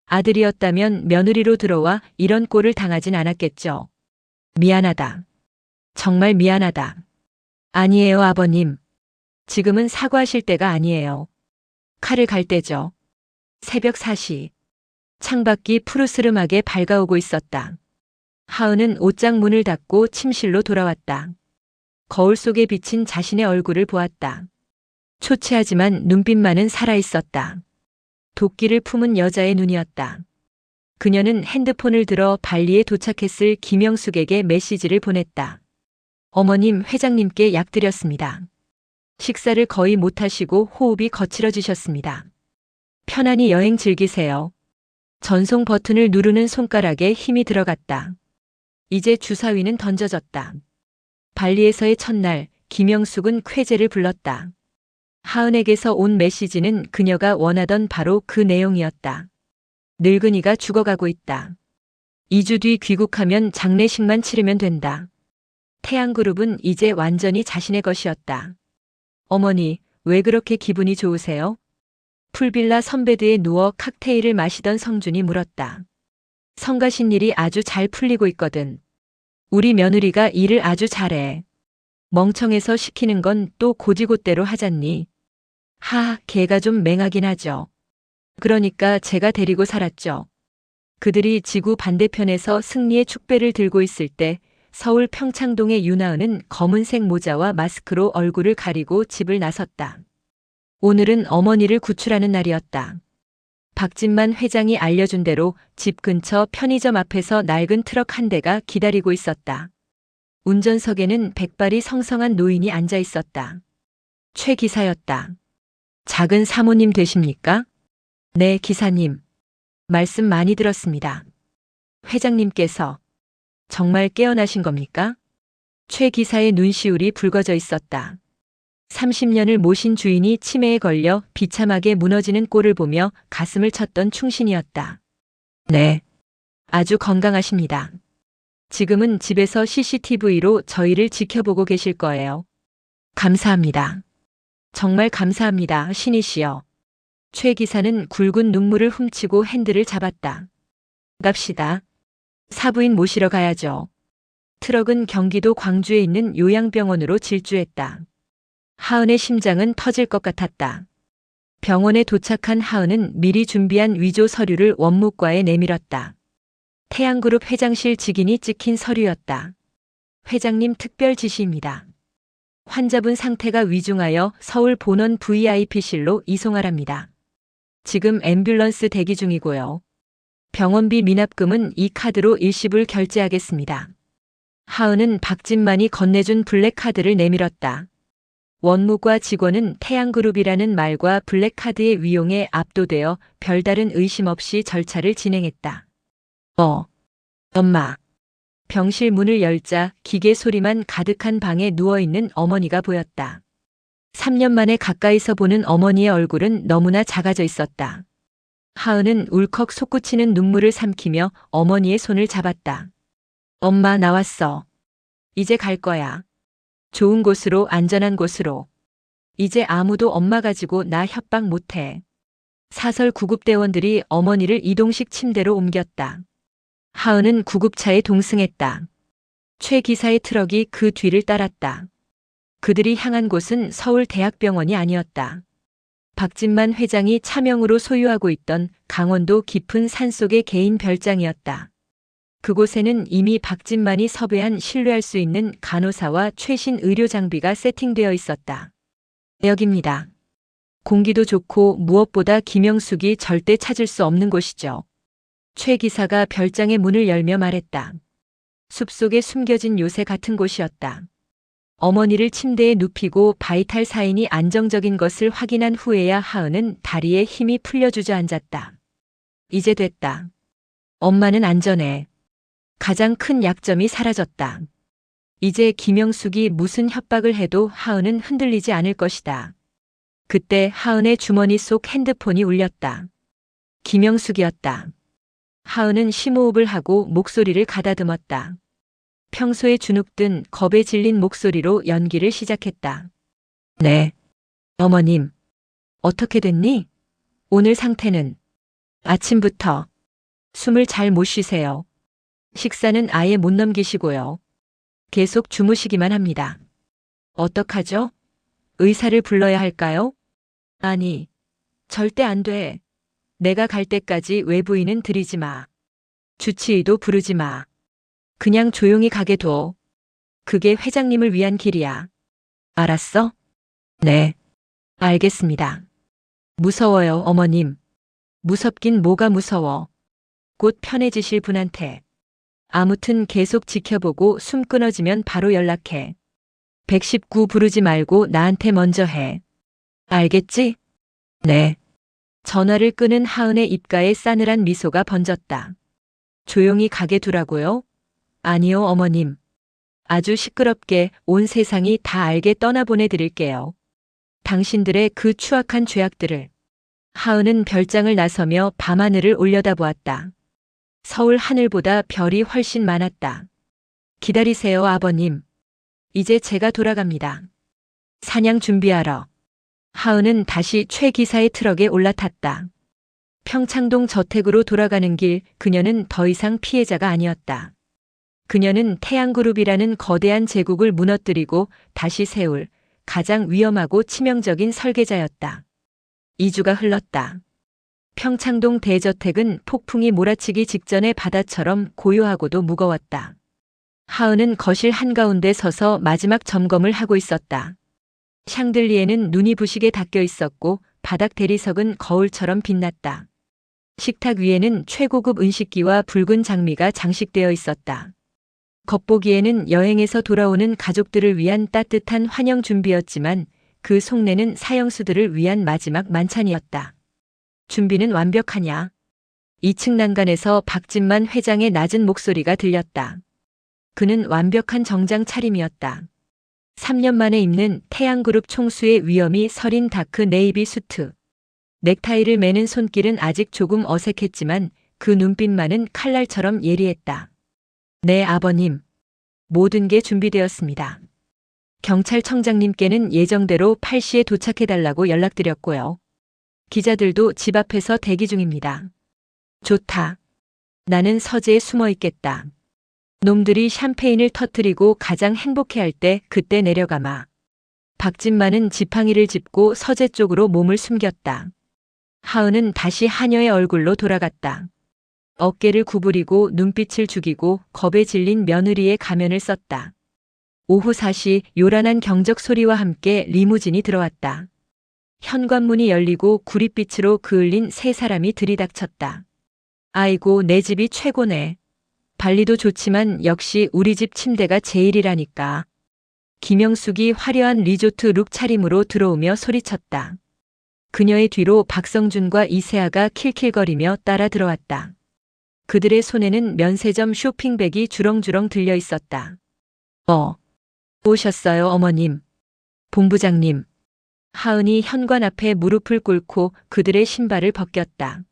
아들이었다면 며느리로 들어와 이런 꼴을 당하진 않았겠죠. 미안하다. 정말 미안하다. 아니에요, 아버님. 지금은 사과하실 때가 아니에요. 칼을 갈 때죠. 새벽 4시. 창밖이 푸르스름하게 밝아오고 있었다. 하은은 옷장 문을 닫고 침실로 돌아왔다. 거울 속에 비친 자신의 얼굴을 보았다. 초췌하지만 눈빛만은 살아있었다. 도끼를 품은 여자의 눈이었다. 그녀는 핸드폰을 들어 발리에 도착했을 김영숙에게 메시지를 보냈다. 어머님, 회장님께 약 드렸습니다. 식사를 거의 못하시고 호흡이 거칠어지셨습니다. 편안히 여행 즐기세요. 전송 버튼을 누르는 손가락에 힘이 들어갔다. 이제 주사위는 던져졌다. 발리에서의 첫날, 김영숙은 쾌재를 불렀다. 하은에게서 온 메시지는 그녀가 원하던 바로 그 내용이었다. 늙은이가 죽어가고 있다. 2주 뒤 귀국하면 장례식만 치르면 된다. 태양그룹은 이제 완전히 자신의 것이었다. 어머니, 왜 그렇게 기분이 좋으세요? 풀빌라 선베드에 누워 칵테일을 마시던 성준이 물었다. 성가신 일이 아주 잘 풀리고 있거든. 우리 며느리가 일을 아주 잘해. 멍청해서 시키는 건 또 고지고대로 하잖니. 걔가 좀 맹하긴 하죠. 그러니까 제가 데리고 살았죠. 그들이 지구 반대편에서 승리의 축배를 들고 있을 때 서울 평창동의 윤하은은 검은색 모자와 마스크로 얼굴을 가리고 집을 나섰다. 오늘은 어머니를 구출하는 날이었다. 박진만 회장이 알려준 대로 집 근처 편의점 앞에서 낡은 트럭 한 대가 기다리고 있었다. 운전석에는 백발이 성성한 노인이 앉아 있었다. 최 기사였다. 작은 사모님 되십니까? 네, 기사님. 말씀 많이 들었습니다. 회장님께서 정말 깨어나신 겁니까? 최 기사의 눈시울이 붉어져 있었다. 30년을 모신 주인이 치매에 걸려 비참하게 무너지는 꼴을 보며 가슴을 쳤던 충신이었다. 네. 아주 건강하십니다. 지금은 집에서 CCTV로 저희를 지켜보고 계실 거예요. 감사합니다. 정말 감사합니다, 신이시여. 최 기사는 굵은 눈물을 훔치고 핸들을 잡았다. 갑시다. 사부인 모시러 가야죠. 트럭은 경기도 광주에 있는 요양병원으로 질주했다. 하은의 심장은 터질 것 같았다. 병원에 도착한 하은은 미리 준비한 위조 서류를 원무과에 내밀었다. 태양그룹 회장실 직인이 찍힌 서류였다. 회장님 특별 지시입니다. 환자분 상태가 위중하여 서울 본원 VIP실로 이송하랍니다. 지금 앰뷸런스 대기 중이고요. 병원비 미납금은 이 카드로 일시불 결제하겠습니다. 하은은 박진만이 건네준 블랙카드를 내밀었다. 원무과 직원은 태양그룹이라는 말과 블랙카드의 위용에 압도되어 별다른 의심 없이 절차를 진행했다. 엄마. 병실 문을 열자 기계 소리만 가득한 방에 누워있는 어머니가 보였다. 3년 만에 가까이서 보는 어머니의 얼굴은 너무나 작아져 있었다. 하은은 울컥 솟구치는 눈물을 삼키며 어머니의 손을 잡았다. 엄마, 나왔어. 이제 갈 거야. 좋은 곳으로, 안전한 곳으로. 이제 아무도 엄마 가지고 나 협박 못해. 사설 구급대원들이 어머니를 이동식 침대로 옮겼다. 하은은 구급차에 동승했다. 최 기사의 트럭이 그 뒤를 따랐다. 그들이 향한 곳은 서울대학병원이 아니었다. 박진만 회장이 차명으로 소유하고 있던 강원도 깊은 산속의 개인 별장이었다. 그곳에는 이미 박진만이 섭외한 신뢰할 수 있는 간호사와 최신 의료 장비가 세팅되어 있었다. 여기입니다. 공기도 좋고 무엇보다 김영숙이 절대 찾을 수 없는 곳이죠. 최 기사가 별장의 문을 열며 말했다. 숲속에 숨겨진 요새 같은 곳이었다. 어머니를 침대에 눕히고 바이탈 사인이 안정적인 것을 확인한 후에야 하은은 다리에 힘이 풀려 주저앉았다. 이제 됐다. 엄마는 안전해. 가장 큰 약점이 사라졌다. 이제 김영숙이 무슨 협박을 해도 하은은 흔들리지 않을 것이다. 그때 하은의 주머니 속 핸드폰이 울렸다. 김영숙이었다. 하은은 심호흡을 하고 목소리를 가다듬었다. 평소에 주눅든 겁에 질린 목소리로 연기를 시작했다. 네. 어머님. 어떻게 됐니? 오늘 상태는? 아침부터 숨을 잘 못 쉬세요. 식사는 아예 못 넘기시고요. 계속 주무시기만 합니다. 어떡하죠? 의사를 불러야 할까요? 아니, 절대 안 돼. 내가 갈 때까지 외부인은 들이지 마. 주치의도 부르지 마. 그냥 조용히 가게 둬. 그게 회장님을 위한 길이야. 알았어? 네. 알겠습니다. 무서워요, 어머님. 무섭긴 뭐가 무서워. 곧 편해지실 분한테. 아무튼 계속 지켜보고 숨 끊어지면 바로 연락해. 119 부르지 말고 나한테 먼저 해. 알겠지? 네. 전화를 끄는 하은의 입가에 싸늘한 미소가 번졌다. 조용히 가게 두라고요? 아니요, 어머님. 아주 시끄럽게 온 세상이 다 알게 떠나보내드릴게요. 당신들의 그 추악한 죄악들을. 하은은 별장을 나서며 밤하늘을 올려다보았다. 서울 하늘보다 별이 훨씬 많았다. 기다리세요, 아버님. 이제 제가 돌아갑니다. 사냥 준비하러. 하은은 다시 최 기사의 트럭에 올라탔다. 평창동 저택으로 돌아가는 길, 그녀는 더 이상 피해자가 아니었다. 그녀는 태양그룹이라는 거대한 제국을 무너뜨리고 다시 세울 가장 위험하고 치명적인 설계자였다. 2주가 흘렀다. 평창동 대저택은 폭풍이 몰아치기 직전의 바다처럼 고요하고도 무거웠다. 하은은 거실 한가운데 서서 마지막 점검을 하고 있었다. 샹들리에는 눈이 부시게 닦여 있었고 바닥 대리석은 거울처럼 빛났다. 식탁 위에는 최고급 은식기와 붉은 장미가 장식되어 있었다. 겉보기에는 여행에서 돌아오는 가족들을 위한 따뜻한 환영 준비였지만 그 속내는 사형수들을 위한 마지막 만찬이었다. 준비는 완벽하냐? 2층 난간에서 박진만 회장의 낮은 목소리가 들렸다. 그는 완벽한 정장 차림이었다. 3년 만에 입는 태양그룹 총수의 위엄이 서린 다크 네이비 수트. 넥타이를 매는 손길은 아직 조금 어색했지만 그 눈빛만은 칼날처럼 예리했다. 네, 아버님. 모든 게 준비되었습니다. 경찰청장님께는 예정대로 8시에 도착해달라고 연락드렸고요. 기자들도 집 앞에서 대기 중입니다. 좋다. 나는 서재에 숨어 있겠다. 놈들이 샴페인을 터뜨리고 가장 행복해할 때 그때 내려가마. 박진만은 지팡이를 짚고 서재 쪽으로 몸을 숨겼다. 하은은 다시 하녀의 얼굴로 돌아갔다. 어깨를 구부리고 눈빛을 죽이고 겁에 질린 며느리의 가면을 썼다. 오후 4시 요란한 경적 소리와 함께 리무진이 들어왔다. 현관문이 열리고 구릿빛으로 그을린 세 사람이 들이닥쳤다. 아이고, 내 집이 최고네. 발리도 좋지만 역시 우리 집 침대가 제일이라니까. 김영숙이 화려한 리조트 룩 차림으로 들어오며 소리쳤다. 그녀의 뒤로 박성준과 이세아가 킬킬거리며 따라 들어왔다. 그들의 손에는 면세점 쇼핑백이 주렁주렁 들려 있었다. 오셨어요, 어머님. 본부장님. 하은이 현관 앞에 무릎을 꿇고 그들의 신발을 벗겼다.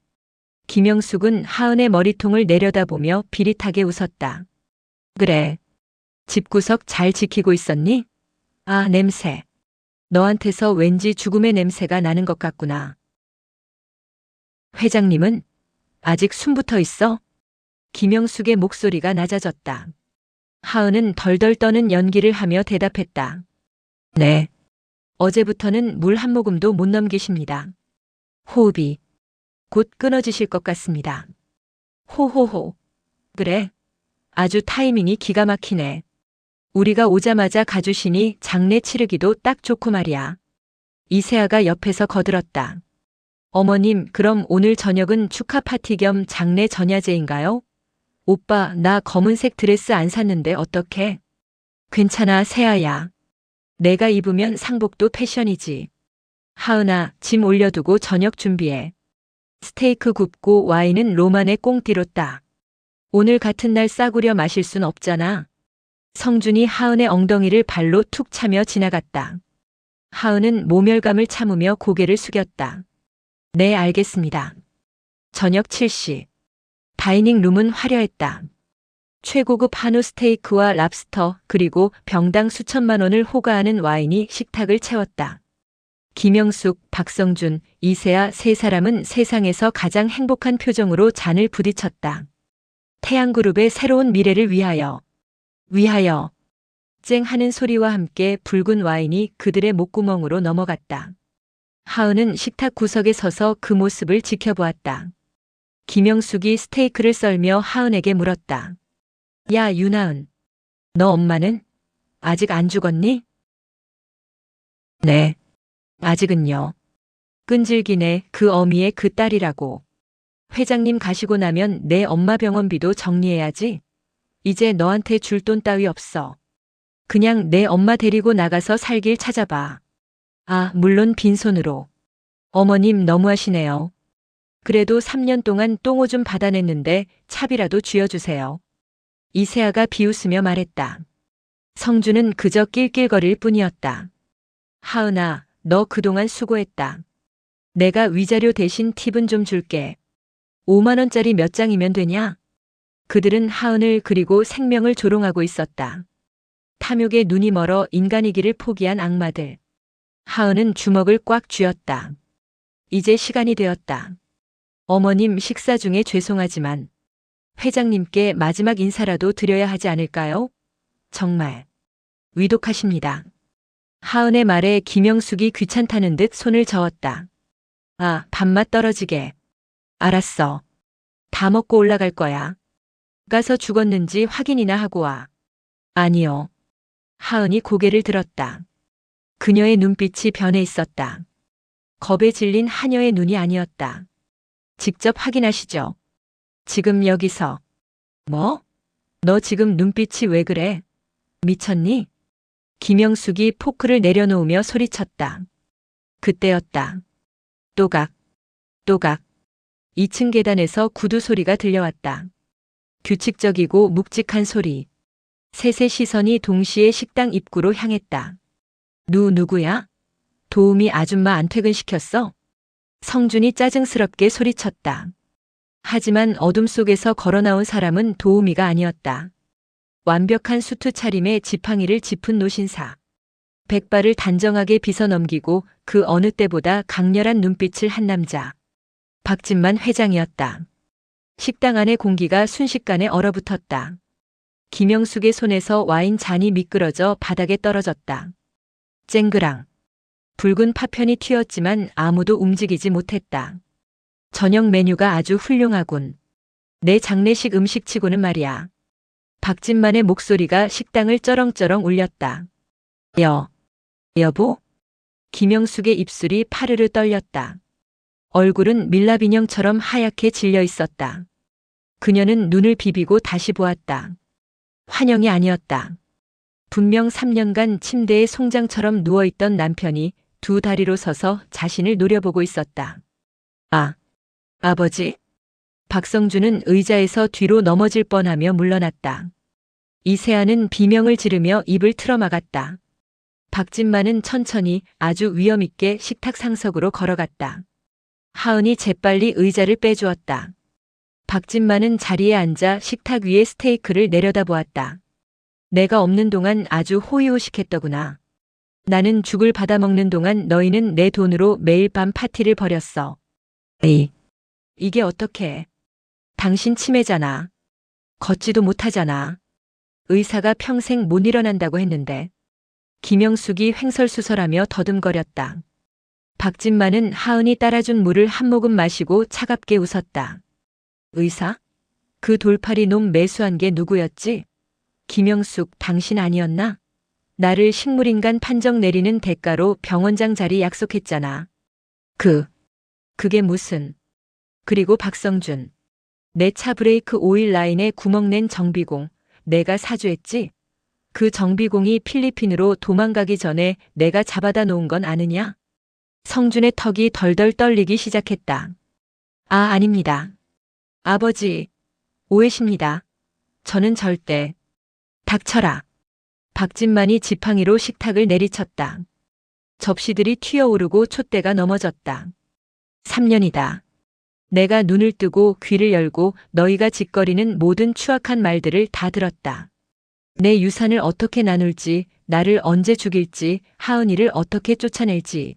김영숙은 하은의 머리통을 내려다보며 비릿하게 웃었다. 그래. 집구석 잘 지키고 있었니? 아, 냄새. 너한테서 왠지 죽음의 냄새가 나는 것 같구나. 회장님은? 아직 숨붙어 있어? 김영숙의 목소리가 낮아졌다. 하은은 덜덜 떠는 연기를 하며 대답했다. 네. 어제부터는 물 한 모금도 못 넘기십니다. 호흡이 곧 끊어지실 것 같습니다. 호호호. 그래. 아주 타이밍이 기가 막히네. 우리가 오자마자 가주시니 장례 치르기도 딱 좋고 말이야. 이세아가 옆에서 거들었다. 어머님, 그럼 오늘 저녁은 축하 파티 겸 장례 전야제인가요? 오빠, 나 검은색 드레스 안 샀는데 어떡해? 괜찮아, 세아야. 내가 입으면 상복도 패션이지. 하은아, 짐 올려두고 저녁 준비해. 스테이크 굽고 와인은 로만의 꽁띠로 따. 오늘 같은 날 싸구려 마실 순 없잖아. 성준이 하은의 엉덩이를 발로 툭 차며 지나갔다. 하은은 모멸감을 참으며 고개를 숙였다. 네, 알겠습니다. 저녁 7시. 다이닝 룸은 화려했다. 최고급 한우 스테이크와 랍스터 그리고 병당 수천만 원을 호가하는 와인이 식탁을 채웠다. 김영숙, 박성준, 이세아 세 사람은 세상에서 가장 행복한 표정으로 잔을 부딪혔다. 태양그룹의 새로운 미래를 위하여. 위하여. 쨍 하는 소리와 함께 붉은 와인이 그들의 목구멍으로 넘어갔다. 하은은 식탁 구석에 서서 그 모습을 지켜보았다. 김영숙이 스테이크를 썰며 하은에게 물었다. 야, 윤하은. 너 엄마는? 아직 안 죽었니? 네. 아직은요. 끈질기네. 그 어미의 그 딸이라고. 회장님 가시고 나면 내 엄마 병원비도 정리해야지. 이제 너한테 줄 돈 따위 없어. 그냥 내 엄마 데리고 나가서 살길 찾아봐. 아, 물론 빈손으로. 어머님 너무하시네요. 그래도 3년 동안 똥오줌 받아냈는데 차비라도 쥐어주세요. 이세아가 비웃으며 말했다. 성준은 그저 낄낄거릴 뿐이었다. 하은아, 너 그동안 수고했다. 내가 위자료 대신 팁은 좀 줄게. 5만 원짜리 몇 장이면 되냐? 그들은 하은을 그리고 생명을 조롱하고 있었다. 탐욕에 눈이 멀어 인간이기를 포기한 악마들. 하은은 주먹을 꽉 쥐었다. 이제 시간이 되었다. 어머님 식사 중에 죄송하지만 회장님께 마지막 인사라도 드려야 하지 않을까요? 정말 위독하십니다. 하은의 말에 김영숙이 귀찮다는 듯 손을 저었다. 아, 밥맛 떨어지게. 알았어. 다 먹고 올라갈 거야. 가서 죽었는지 확인이나 하고 와. 아니요. 하은이 고개를 들었다. 그녀의 눈빛이 변해 있었다. 겁에 질린 하녀의 눈이 아니었다. 직접 확인하시죠. 지금 여기서. 뭐? 너 지금 눈빛이 왜 그래? 미쳤니? 김영숙이 포크를 내려놓으며 소리쳤다. 그때였다. 또각, 또각. 2층 계단에서 구두 소리가 들려왔다. 규칙적이고 묵직한 소리. 셋의 시선이 동시에 식당 입구로 향했다. 누구야? 도우미 아줌마 안 퇴근시켰어? 성준이 짜증스럽게 소리쳤다. 하지만 어둠 속에서 걸어나온 사람은 도우미가 아니었다. 완벽한 수트 차림에 지팡이를 짚은 노신사. 백발을 단정하게 빗어넘기고 그 어느 때보다 강렬한 눈빛을 한 남자. 박진만 회장이었다. 식당 안의 공기가 순식간에 얼어붙었다. 김영숙의 손에서 와인 잔이 미끄러져 바닥에 떨어졌다. 쨍그랑. 붉은 파편이 튀었지만 아무도 움직이지 못했다. 저녁 메뉴가 아주 훌륭하군. 내 장례식 음식치고는 말이야. 박진만의 목소리가 식당을 쩌렁쩌렁 울렸다. 여보? 김영숙의 입술이 파르르 떨렸다. 얼굴은 밀랍 인형처럼 하얗게 질려 있었다. 그녀는 눈을 비비고 다시 보았다. 환영이 아니었다. 분명 3년간 침대에 송장처럼 누워있던 남편이 두 다리로 서서 자신을 노려보고 있었다. 아, 아버지. 박성준은 의자에서 뒤로 넘어질 뻔하며 물러났다. 이세아는 비명을 지르며 입을 틀어막았다. 박진만은 천천히 아주 위엄있게 식탁 상석으로 걸어갔다. 하은이 재빨리 의자를 빼주었다. 박진만은 자리에 앉아 식탁 위에 스테이크를 내려다보았다. 내가 없는 동안 아주 호의호식했더구나. 나는 죽을 받아먹는 동안 너희는 내 돈으로 매일 밤 파티를 벌였어. 이게 어떻게? 당신 치매잖아. 걷지도 못하잖아. 의사가 평생 못 일어난다고 했는데. 김영숙이 횡설수설하며 더듬거렸다. 박진만은 하은이 따라준 물을 한 모금 마시고 차갑게 웃었다. 의사? 그 돌팔이 놈 매수한 게 누구였지? 김영숙, 당신 아니었나? 나를 식물인간 판정 내리는 대가로 병원장 자리 약속했잖아. 그게 무슨. 그리고 박성준. 내 차 브레이크 오일 라인에 구멍 낸 정비공. 내가 사주했지? 그 정비공이 필리핀으로 도망가기 전에 내가 잡아다 놓은 건 아느냐? 성준의 턱이 덜덜 떨리기 시작했다. 아, 아닙니다. 아버지, 오해십니다. 저는 절대. 닥쳐라. 박진만이 지팡이로 식탁을 내리쳤다. 접시들이 튀어오르고 촛대가 넘어졌다. 3년이다. 내가 눈을 뜨고 귀를 열고 너희가 짓거리는 모든 추악한 말들을 다 들었다. 내 유산을 어떻게 나눌지, 나를 언제 죽일지, 하은이를 어떻게 쫓아낼지.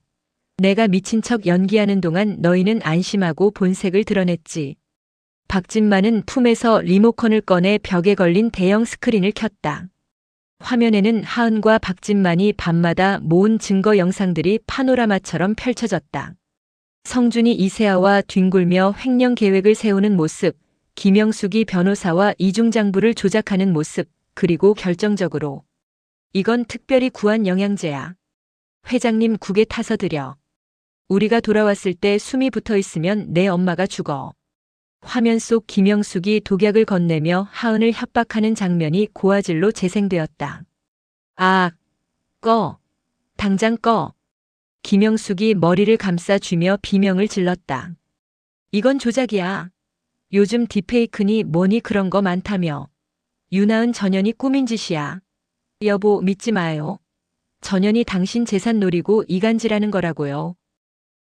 내가 미친 척 연기하는 동안 너희는 안심하고 본색을 드러냈지. 박진만은 품에서 리모컨을 꺼내 벽에 걸린 대형 스크린을 켰다. 화면에는 하은과 박진만이 밤마다 모은 증거 영상들이 파노라마처럼 펼쳐졌다. 성준이 이세아와 뒹굴며 횡령 계획을 세우는 모습, 김영숙이 변호사와 이중장부를 조작하는 모습, 그리고 결정적으로 이건 특별히 구한 영양제야. 회장님 국에 타서 드려. 우리가 돌아왔을 때 숨이 붙어 있으면 내 엄마가 죽어. 화면 속 김영숙이 독약을 건네며 하은을 협박하는 장면이 고화질로 재생되었다. 아, 꺼. 당장 꺼. 김영숙이 머리를 감싸쥐며 비명을 질렀다. 이건 조작이야. 요즘 딥페이크니 뭐니 그런 거 많다며. 유나은 전현이 꾸민 짓이야. 여보 믿지 마요. 전현이 당신 재산 노리고 이간질하는 거라고요.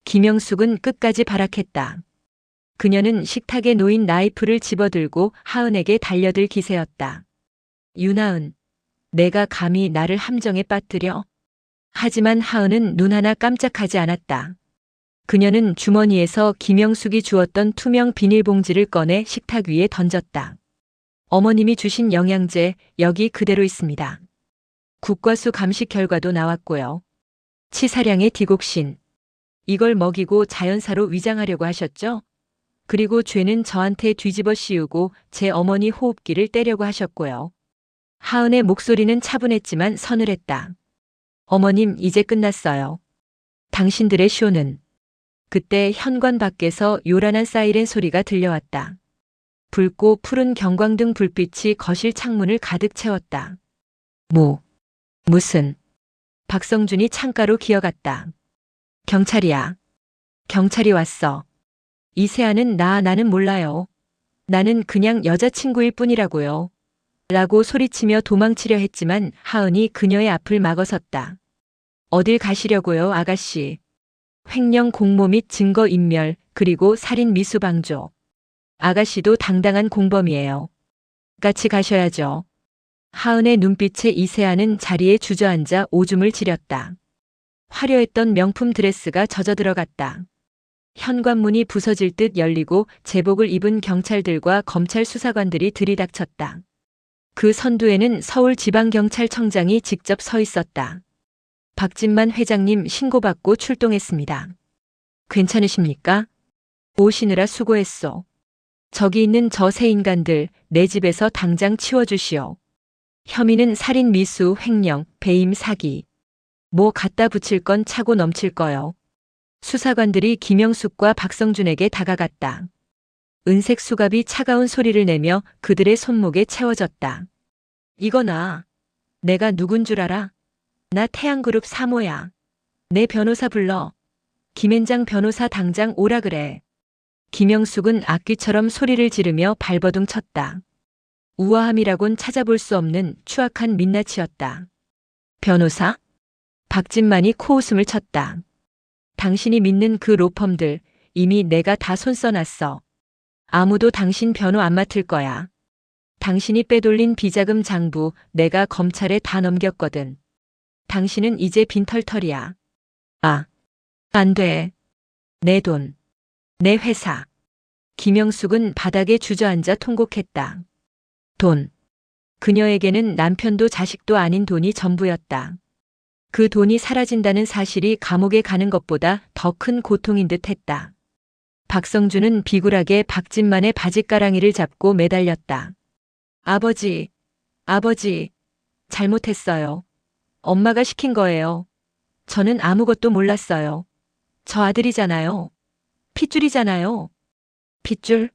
김영숙은 끝까지 발악했다. 그녀는 식탁에 놓인 나이프를 집어들고 하은에게 달려들 기세였다. 유나은, 내가 감히 나를 함정에 빠뜨려? 하지만 하은은 눈 하나 깜짝하지 않았다. 그녀는 주머니에서 김영숙이 주었던 투명 비닐봉지를 꺼내 식탁 위에 던졌다. 어머님이 주신 영양제 여기 그대로 있습니다. 국과수 감식 결과도 나왔고요. 치사량의 디곡신. 이걸 먹이고 자연사로 위장하려고 하셨죠? 그리고 죄는 저한테 뒤집어 씌우고 제 어머니 호흡기를 떼려고 하셨고요. 하은의 목소리는 차분했지만 서늘했다. 어머님 이제 끝났어요. 당신들의 쇼는. 그때 현관 밖에서 요란한 사이렌 소리가 들려왔다. 붉고 푸른 경광등 불빛이 거실 창문을 가득 채웠다. 무슨. 박성준이 창가로 기어갔다. 경찰이야. 경찰이 왔어. 이세아는 나는 몰라요. 나는 그냥 여자친구일 뿐이라고요. 라고 소리치며 도망치려 했지만 하은이 그녀의 앞을 막아섰다. 어딜 가시려고요, 아가씨. 횡령 공모 및 증거인멸, 그리고 살인 미수방조. 아가씨도 당당한 공범이에요. 같이 가셔야죠. 하은의 눈빛에 이세아는 자리에 주저앉아 오줌을 지렸다. 화려했던 명품 드레스가 젖어들어갔다. 현관문이 부서질 듯 열리고 제복을 입은 경찰들과 검찰 수사관들이 들이닥쳤다. 그 선두에는 서울지방경찰청장이 직접 서 있었다. 박진만 회장님 신고받고 출동했습니다. 괜찮으십니까? 오시느라 수고했소. 저기 있는 저 세 인간들 내 집에서 당장 치워주시오. 혐의는 살인 미수 횡령 배임 사기. 뭐 갖다 붙일 건 차고 넘칠 거요. 수사관들이 김영숙과 박성준에게 다가갔다. 은색 수갑이 차가운 소리를 내며 그들의 손목에 채워졌다. 이거나. 내가 누군 줄 알아? 나 태양그룹 사모야. 내 변호사 불러. 김앤장 변호사 당장 오라 그래. 김영숙은 악귀처럼 소리를 지르며 발버둥 쳤다. 우아함이라곤 찾아볼 수 없는 추악한 민낯이었다. 변호사? 박진만이 코웃음을 쳤다. 당신이 믿는 그 로펌들 이미 내가 다 손써놨어. 아무도 당신 변호 안 맡을 거야. 당신이 빼돌린 비자금 장부 내가 검찰에 다 넘겼거든. 당신은 이제 빈털털이야. 아, 안 돼. 내 돈. 내 회사. 김영숙은 바닥에 주저앉아 통곡했다. 돈. 그녀에게는 남편도 자식도 아닌 돈이 전부였다. 그 돈이 사라진다는 사실이 감옥에 가는 것보다 더 큰 고통인 듯 했다. 박성준은 비굴하게 박진만의 바짓가랑이를 잡고 매달렸다. 아버지, 잘못했어요. 엄마가 시킨 거예요. 저는 아무것도 몰랐어요. 저 아들이잖아요. 핏줄이잖아요. 핏줄?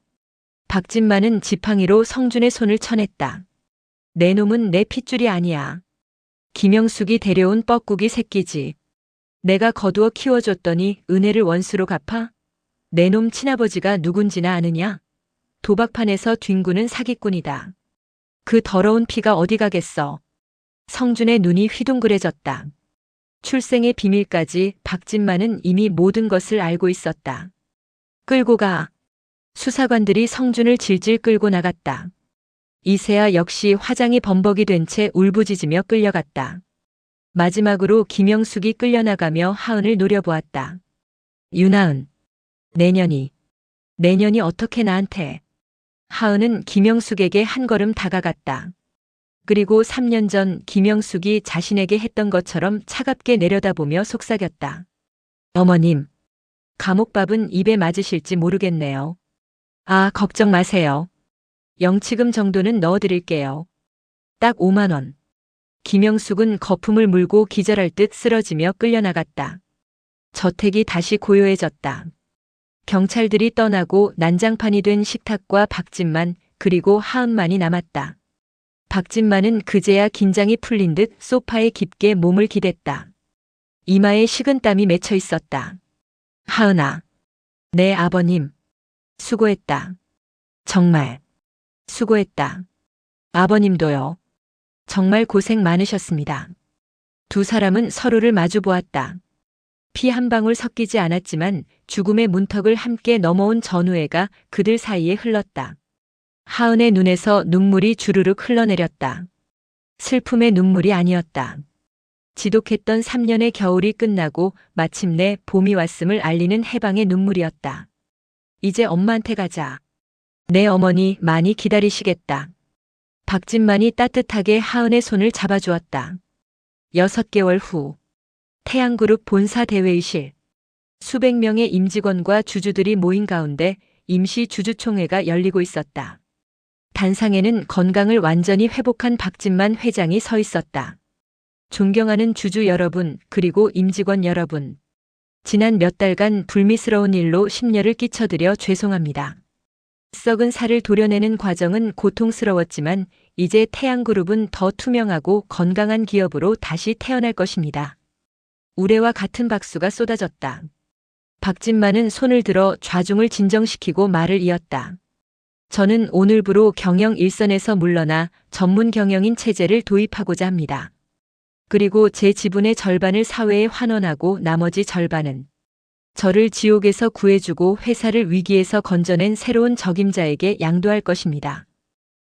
박진만은 지팡이로 성준의 손을 쳐냈다. 내 놈은 내 핏줄이 아니야. 김영숙이 데려온 뻐꾸기 새끼지. 내가 거두어 키워줬더니 은혜를 원수로 갚아? 내 놈 친아버지가 누군지나 아느냐? 도박판에서 뒹구는 사기꾼이다. 그 더러운 피가 어디 가겠어. 성준의 눈이 휘둥그레졌다. 출생의 비밀까지 박진만은 이미 모든 것을 알고 있었다. 끌고 가. 수사관들이 성준을 질질 끌고 나갔다. 이세아 역시 화장이 범벅이 된 채 울부짖으며 끌려갔다. 마지막으로 김영숙이 끌려나가며 하은을 노려보았다. 유나은. 내년이 어떻게 나한테. 하은은 김영숙에게 한 걸음 다가갔다. 그리고 3년 전 김영숙이 자신에게 했던 것처럼 차갑게 내려다보며 속삭였다. 어머님, 감옥밥은 입에 맞으실지 모르겠네요. 아, 걱정 마세요. 영치금 정도는 넣어드릴게요. 딱 5만 원. 김영숙은 거품을 물고 기절할 듯 쓰러지며 끌려나갔다. 저택이 다시 고요해졌다. 경찰들이 떠나고 난장판이 된 식탁과 박진만 그리고 하은만이 남았다. 박진만은 그제야 긴장이 풀린 듯 소파에 깊게 몸을 기댔다. 이마에 식은땀이 맺혀 있었다. 하은아. 네, 아버님. 수고했다. 정말. 수고했다. 아버님도요. 정말 고생 많으셨습니다. 두 사람은 서로를 마주 보았다. 피 한 방울 섞이지 않았지만 죽음의 문턱을 함께 넘어온 전우애가 그들 사이에 흘렀다. 하은의 눈에서 눈물이 주르륵 흘러내렸다. 슬픔의 눈물이 아니었다. 지독했던 3년의 겨울이 끝나고 마침내 봄이 왔음을 알리는 해방의 눈물이었다. 이제 엄마한테 가자. 내 어머니 많이 기다리시겠다. 박진만이 따뜻하게 하은의 손을 잡아주었다. 6개월 후 태양그룹 본사 대회의실. 수백 명의 임직원과 주주들이 모인 가운데 임시 주주총회가 열리고 있었다. 단상에는 건강을 완전히 회복한 박진만 회장이 서 있었다. 존경하는 주주 여러분, 그리고 임직원 여러분. 지난 몇 달간 불미스러운 일로 심려를 끼쳐드려 죄송합니다. 썩은 살을 도려내는 과정은 고통스러웠지만 이제 태양그룹은 더 투명하고 건강한 기업으로 다시 태어날 것입니다. 우레와 같은 박수가 쏟아졌다. 박진만은 손을 들어 좌중을 진정시키고 말을 이었다. 저는 오늘부로 경영 일선에서 물러나 전문 경영인 체제를 도입하고자 합니다. 그리고 제 지분의 절반을 사회에 환원하고 나머지 절반은 저를 지옥에서 구해주고 회사를 위기에서 건져낸 새로운 적임자에게 양도할 것입니다.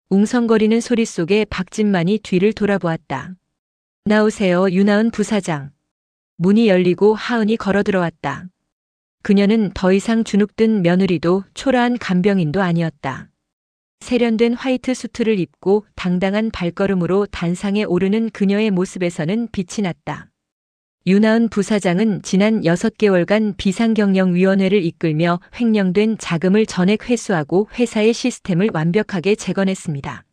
웅성거리는 소리 속에 박진만이 뒤를 돌아보았다. 나오세요, 유나은 부사장. 문이 열리고 하은이 걸어 들어왔다. 그녀는 더 이상 주눅든 며느리도 초라한 간병인도 아니었다. 세련된 화이트 수트를 입고 당당한 발걸음으로 단상에 오르는 그녀의 모습에서는 빛이 났다. 유나은 부사장은 지난 6개월간 비상경영위원회를 이끌며 횡령된 자금을 전액 회수하고 회사의 시스템을 완벽하게 재건했습니다.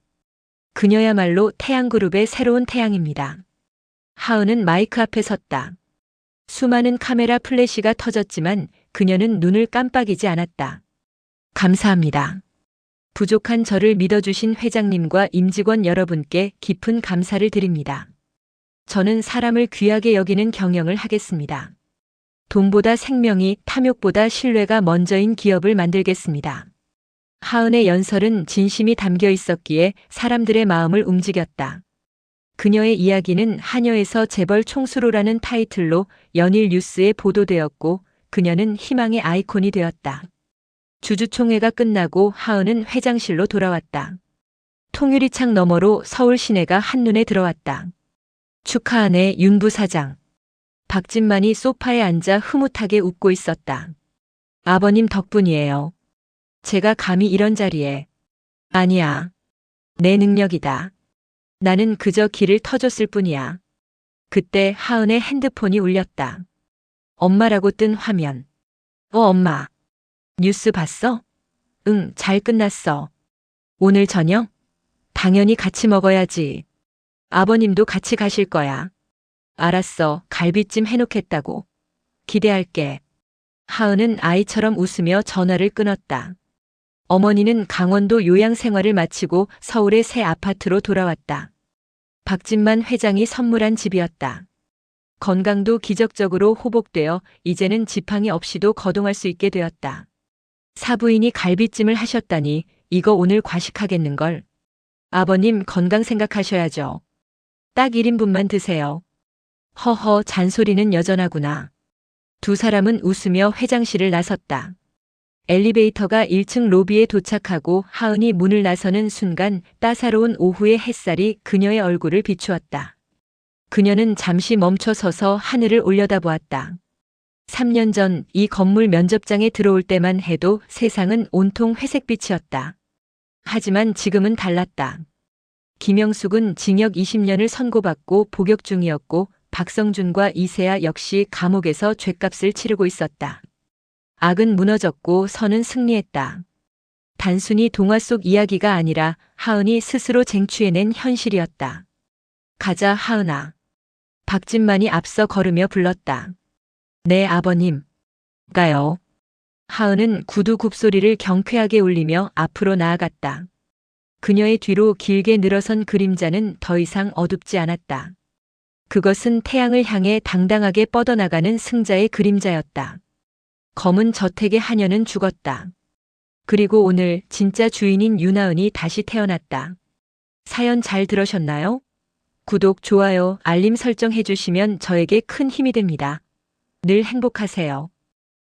그녀야말로 태양그룹의 새로운 태양입니다. 하은은 마이크 앞에 섰다. 수많은 카메라 플래시가 터졌지만 그녀는 눈을 깜빡이지 않았다. 감사합니다. 부족한 저를 믿어주신 회장님과 임직원 여러분께 깊은 감사를 드립니다. 저는 사람을 귀하게 여기는 경영을 하겠습니다. 돈보다 생명이, 탐욕보다 신뢰가 먼저인 기업을 만들겠습니다. 하은의 연설은 진심이 담겨 있었기에 사람들의 마음을 움직였다. 그녀의 이야기는 한여에서 재벌 총수로라는 타이틀로 연일 뉴스에 보도되었고 그녀는 희망의 아이콘이 되었다. 주주총회가 끝나고 하은은 회장실로 돌아왔다. 통유리창 너머로 서울 시내가 한눈에 들어왔다. 축하하네, 윤 부사장. 박진만이 소파에 앉아 흐뭇하게 웃고 있었다. 아버님 덕분이에요. 제가 감히 이런 자리에. 아니야. 내 능력이다. 나는 그저 길을 터줬을 뿐이야. 그때 하은의 핸드폰이 울렸다. 엄마라고 뜬 화면. 엄마. 뉴스 봤어? 응, 잘 끝났어. 오늘 저녁? 당연히 같이 먹어야지. 아버님도 같이 가실 거야. 알았어, 갈비찜 해놓겠다고. 기대할게. 하은은 아이처럼 웃으며 전화를 끊었다. 어머니는 강원도 요양 생활을 마치고 서울의 새 아파트로 돌아왔다. 박진만 회장이 선물한 집이었다. 건강도 기적적으로 호복되어 이제는 지팡이 없이도 거동할 수 있게 되었다. 사부인이 갈비찜을 하셨다니 이거 오늘 과식하겠는걸. 아버님 건강 생각하셔야죠. 딱 1인분만 드세요. 허허, 잔소리는 여전하구나. 두 사람은 웃으며 회장실을 나섰다. 엘리베이터가 1층 로비에 도착하고 하은이 문을 나서는 순간 따사로운 오후의 햇살이 그녀의 얼굴을 비추었다. 그녀는 잠시 멈춰 서서 하늘을 올려다보았다. 3년 전 이 건물 면접장에 들어올 때만 해도 세상은 온통 회색빛이었다. 하지만 지금은 달랐다. 김영숙은 징역 20년을 선고받고 복역 중이었고 박성준과 이세아 역시 감옥에서 죗값을 치르고 있었다. 악은 무너졌고 선은 승리했다. 단순히 동화 속 이야기가 아니라 하은이 스스로 쟁취해낸 현실이었다. 가자, 하은아. 박진만이 앞서 걸으며 불렀다. 네, 아버님. 가요. 하은은 구두 굽소리를 경쾌하게 울리며 앞으로 나아갔다. 그녀의 뒤로 길게 늘어선 그림자는 더 이상 어둡지 않았다. 그것은 태양을 향해 당당하게 뻗어나가는 승자의 그림자였다. 검은 저택의 하녀는 죽었다. 그리고 오늘 진짜 주인인 유나은이 다시 태어났다. 사연 잘 들으셨나요? 구독, 좋아요, 알림 설정 해주시면 저에게 큰 힘이 됩니다. 늘 행복하세요.